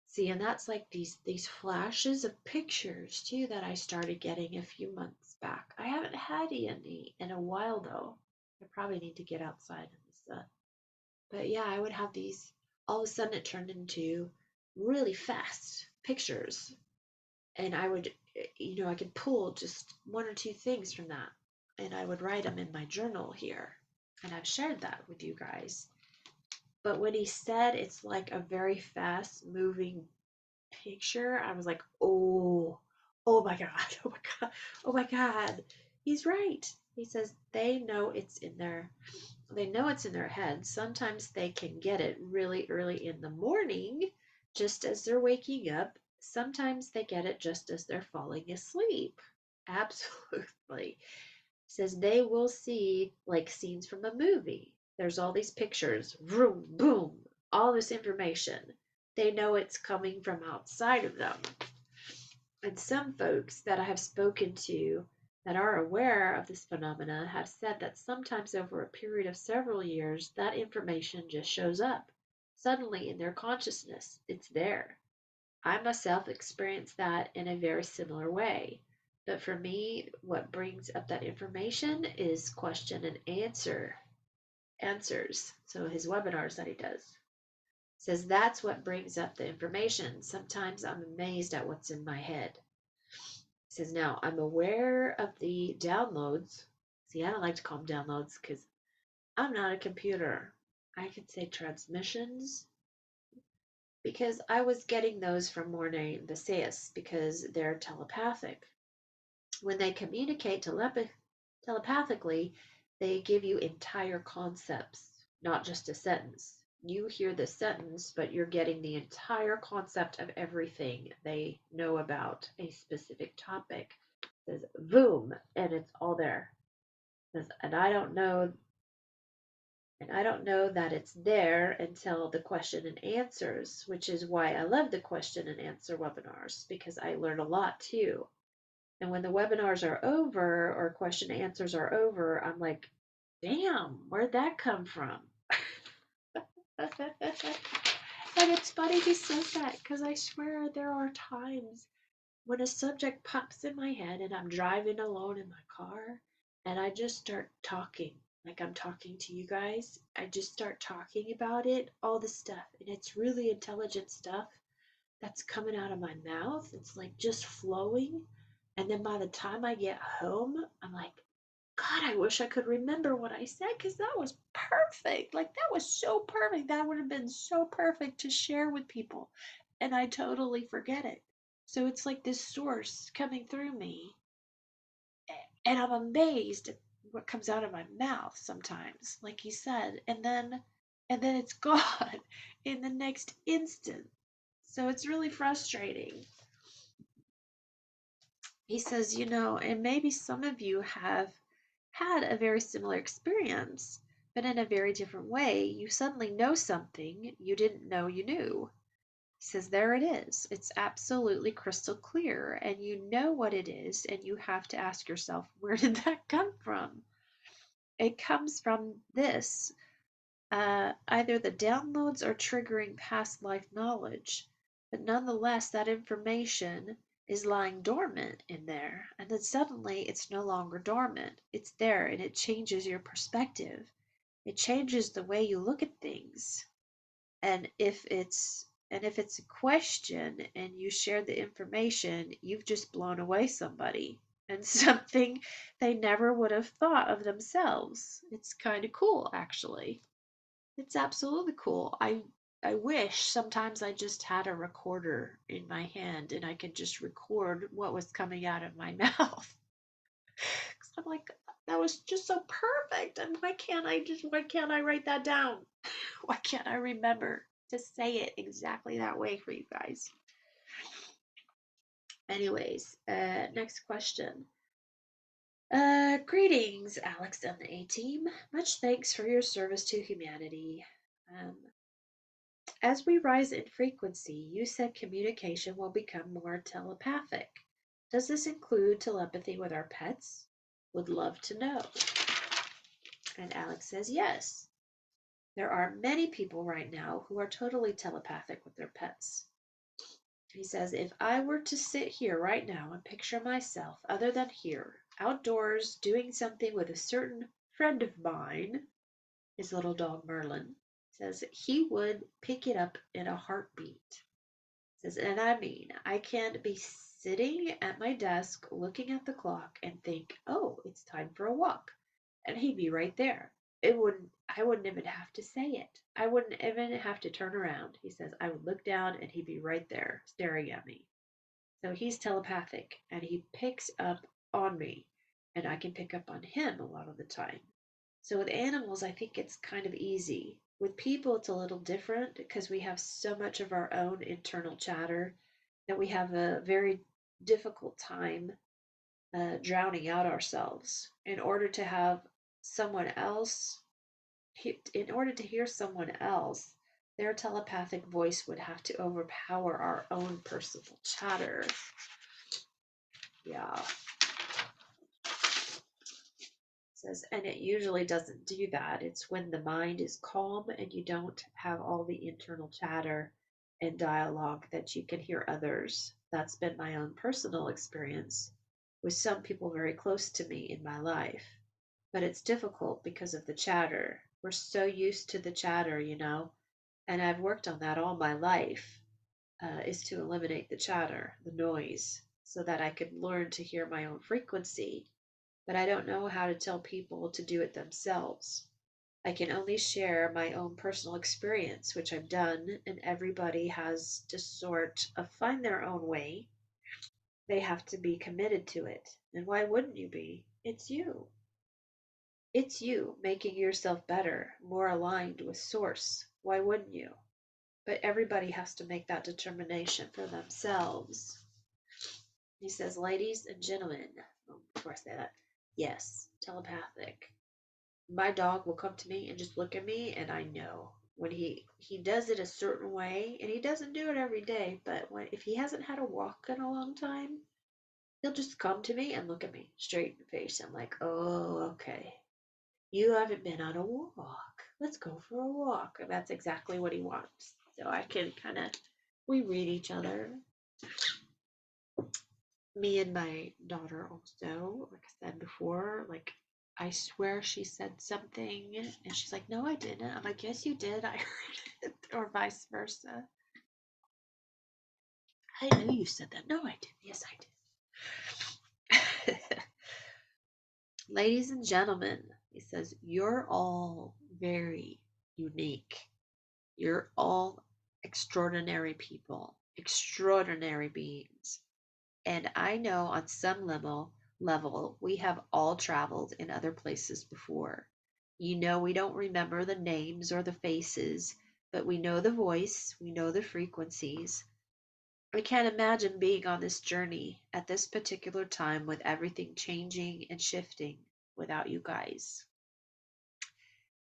See, and that's like these flashes of pictures too that I started getting a few months back. I haven't had any in a while though. I probably need to get outside in the sun. But yeah, I would have these, all of a sudden it turned into really fast pictures. And I would, I could pull just one or two things from that. And I would write them in my journal here. And I've shared that with you guys. But when he said it's like a very fast moving picture, I was like, oh my God, oh my God, oh my God. He's right. He says they know it's in their head. Sometimes they can get it really early in the morning, just as they're waking up. Sometimes they get it just as they're falling asleep. Absolutely. Says they will see like scenes from a movie. There's all these pictures, vroom, boom, all this information. They know it's coming from outside of them. And some folks that I have spoken to that are aware of this phenomena have said that sometimes over a period of several years, that information just shows up. Suddenly in their consciousness, it's there. I myself experienced that in a very similar way. But for me, what brings up that information is question and answers. So his webinars that he does. Says that's what brings up the information. Sometimes I'm amazed at what's in my head. He says, now I'm aware of the downloads. See, I don't like to call them downloads because I'm not a computer. I could say transmissions because I was getting those from Morne Visayas because they're telepathic. When they communicate telepathically, they give you entire concepts, not just a sentence. You hear the sentence, but you're getting the entire concept of everything they know about a specific topic. It says boom, and it's all there. It says, and I don't know that it's there until the question and answers, which is why I love the question and answer webinars, because I learn a lot too. And when the webinars are over or question and answers are over, I'm like, damn, where'd that come from? And it's funny he says that because I swear there are times when a subject pops in my head and I'm driving alone in my car and I just start talking like I'm talking to you guys. I just start talking about it, all the stuff. And it's really intelligent stuff that's coming out of my mouth. It's like just flowing. And then by the time I get home, I'm like, God, I wish I could remember what I said because that was perfect. Like, that was so perfect. That would have been so perfect to share with people. And I totally forget it. So it's like this source coming through me. And I'm amazed at what comes out of my mouth sometimes, like he said. And then it's gone in the next instant. So it's really frustrating. He says, and maybe some of you have had a very similar experience, but in a very different way. You suddenly know something you didn't know you knew. He says, there it is. It's absolutely crystal clear, and you know what it is, and you have to ask yourself, where did that come from? It comes from this. Either the downloads are triggering past life knowledge, but nonetheless, that information is lying dormant in there, and then suddenly it's no longer dormant. It's there, and it changes your perspective. It changes the way you look at things. And if it's a question and you share the information, you've just blown away somebody and something they never would have thought of themselves. It's kind of cool, actually. It's absolutely cool. I wish sometimes I just had a recorder in my hand and I could just record what was coming out of my mouth. 'Cause I'm like, that was just so perfect. And why can't I write that down? Why can't I remember to say it exactly that way for you guys? Anyways, next question. Greetings, Alex and the A team. Much thanks for your service to humanity. Um, as we rise in frequency, you said communication will become more telepathic. Does this include telepathy with our pets? Would love to know. And Alex says yes. There are many people right now who are totally telepathic with their pets. He says, if I were to sit here right now and picture myself, other than here, outdoors, doing something with a certain friend of mine, his little dog Merlin, says he would pick it up in a heartbeat. Says, and I mean, I can be sitting at my desk looking at the clock and think, oh, it's time for a walk. And he'd be right there. I wouldn't even have to say it. I wouldn't even have to turn around. He says, I would look down and he'd be right there staring at me. So he's telepathic and he picks up on me and I can pick up on him a lot of the time. So with animals, I think it's kind of easy. With people, it's a little different because we have so much of our own internal chatter that we have a very difficult time drowning out ourselves. In order to hear someone else, their telepathic voice would have to overpower our own personal chatter. Yeah. Says, and it usually doesn't do that. It's when the mind is calm and you don't have all the internal chatter and dialogue that you can hear others. That's been my own personal experience with some people very close to me in my life. But it's difficult because of the chatter. We're so used to the chatter, and I've worked on that all my life, is to eliminate the chatter, the noise, so that I could learn to hear my own frequency, but I don't know how to tell people to do it themselves. I can only share my own personal experience, which I've done, and everybody has to sort of find their own way. They have to be committed to it. And why wouldn't you be? It's you. It's you making yourself better, more aligned with Source. Why wouldn't you? But everybody has to make that determination for themselves. He says, ladies and gentlemen, before I say that, yes, telepathic. My dog will come to me and just look at me, and I know when he does it a certain way, and he doesn't do it every day, but if he hasn't had a walk in a long time, he'll just come to me and look at me straight in the face. I'm like, oh, okay, you haven't been on a walk, let's go for a walk. And that's exactly what he wants. So I can we read each other. Me and my daughter also, like I said before, like I swear she said something and she's like, no, I didn't. I'm like, yes, you did. I heard it. Or vice versa. I knew you said that. No, I didn't. Yes, I did. Ladies and gentlemen, he says, you're all very unique. You're all extraordinary people, extraordinary beings. And I know on some level we have all traveled in other places before. We don't remember the names or the faces, but we know the voice, we know the frequencies. I can't imagine being on this journey at this particular time with everything changing and shifting without you guys.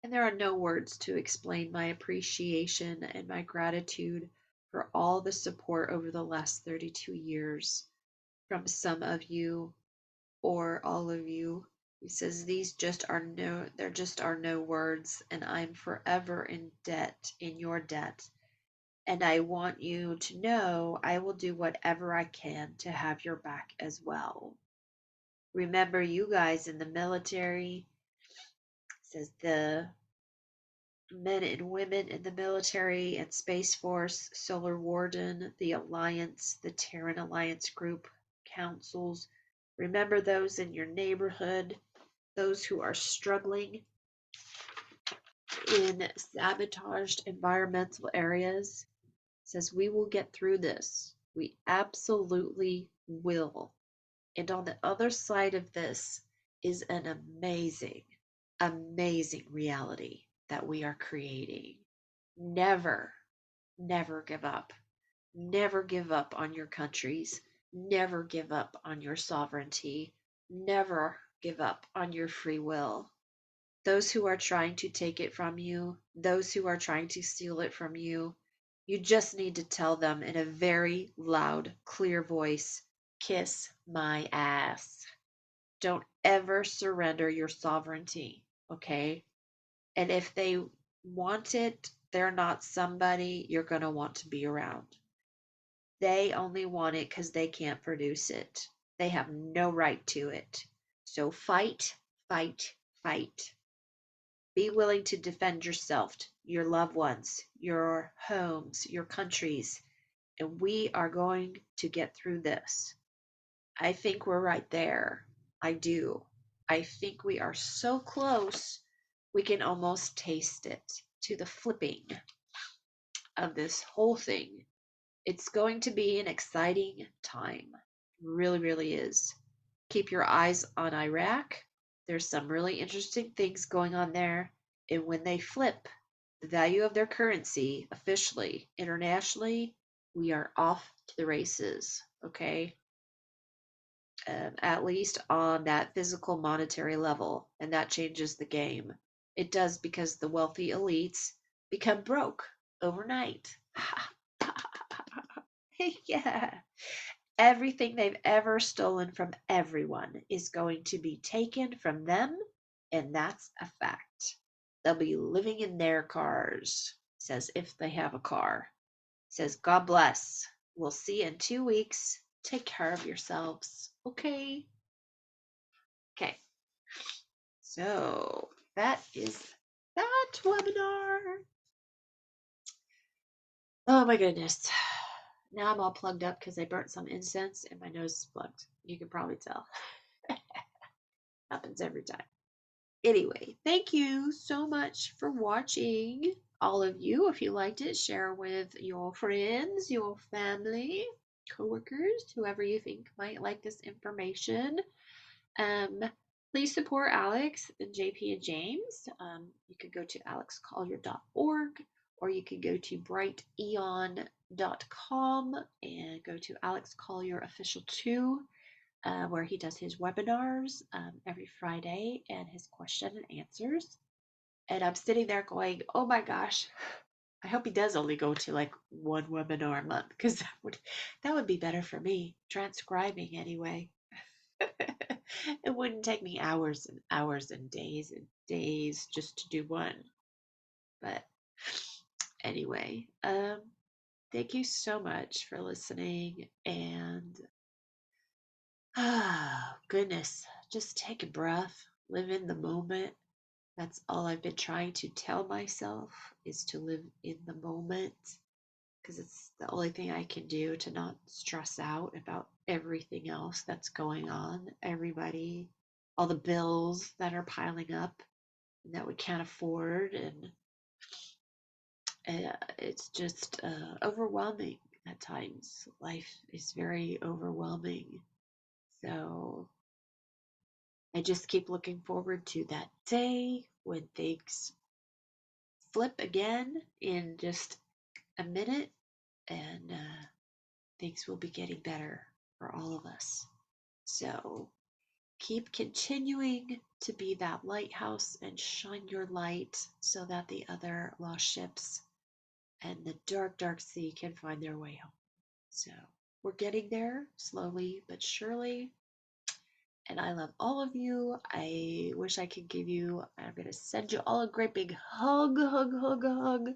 And there are no words to explain my appreciation and my gratitude for all the support over the last 32 years from some of you or all of you. He says there just are no words, and I'm forever in your debt. And I want you to know I will do whatever I can to have your back as well. Remember, you guys in the military, says the men and women in the military and Space Force, Solar Warden, the Alliance, the Terran Alliance group, councils. Remember those in your neighborhood, those who are struggling. in sabotaged environmental areas. Says we will get through this. We absolutely will. And on the other side of this is an amazing, amazing reality that we are creating. Never, never give up. Never give up on your countries. Never give up on your sovereignty. Never give up on your free will. Those who are trying to take it from you, those who are trying to steal it from you, you just need to tell them in a very loud, clear voice, kiss my ass. Don't ever surrender your sovereignty, okay? And if they want it, they're not somebody you're going to want to be around. They only want it because they can't produce it. They have no right to it. So fight, fight, fight. Be willing to defend yourself, your loved ones, your homes, your countries, and we are going to get through this. I think we're right there. I do. I think we are so close, we can almost taste it to the flipping of this whole thing. It's going to be an exciting time. Really, really is. Keep your eyes on Iraq. There's some really interesting things going on there. And when they flip the value of their currency officially, internationally, we are off to the races. Okay. At least on that physical monetary level. And that changes the game. It does because the wealthy elites become broke overnight. Yeah. Everything they've ever stolen from everyone is going to be taken from them, and that's a fact. They'll be living in their cars, says if they have a car. Says, God bless. We'll see you in 2 weeks. Take care of yourselves. Okay. Okay. So that is that webinar. Oh my goodness. Now I'm all plugged up because I burnt some incense and my nose is plugged. You can probably tell. Happens every time. Anyway, thank you so much for watching. All of you, if you liked it, share with your friends, your family, coworkers, whoever you think might like this information. Um, please support Alex and JP and James. You could go to alexcollier.org or you could go to brighteon.com and go to Alex Collier Official 2, where he does his webinars every Friday and his question and answers. And I'm sitting there going, oh my gosh, I hope he does only go to like one webinar a month because that would be better for me, transcribing anyway. It wouldn't take me hours and hours and days just to do one. But anyway, thank you so much for listening. And goodness, just take a breath, live in the moment. That's all I've been trying to tell myself is to live in the moment because it's the only thing I can do to not stress out about everything else that's going on. Everybody, all the bills that are piling up and that we can't afford. And it's just overwhelming at times. Life is very overwhelming. So I just keep looking forward to that day when things flip again in just a minute and things will be getting better for all of us. So keep continuing to be that lighthouse and shine your light so that the other lost ships and the dark, dark sea can find their way home. So we're getting there slowly but surely. And I love all of you. I wish I could give you, I'm going to send you all a great big hug, hug, hug, hug.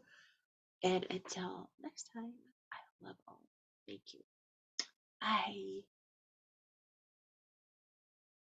And until next time, I love all. Thank you. Bye.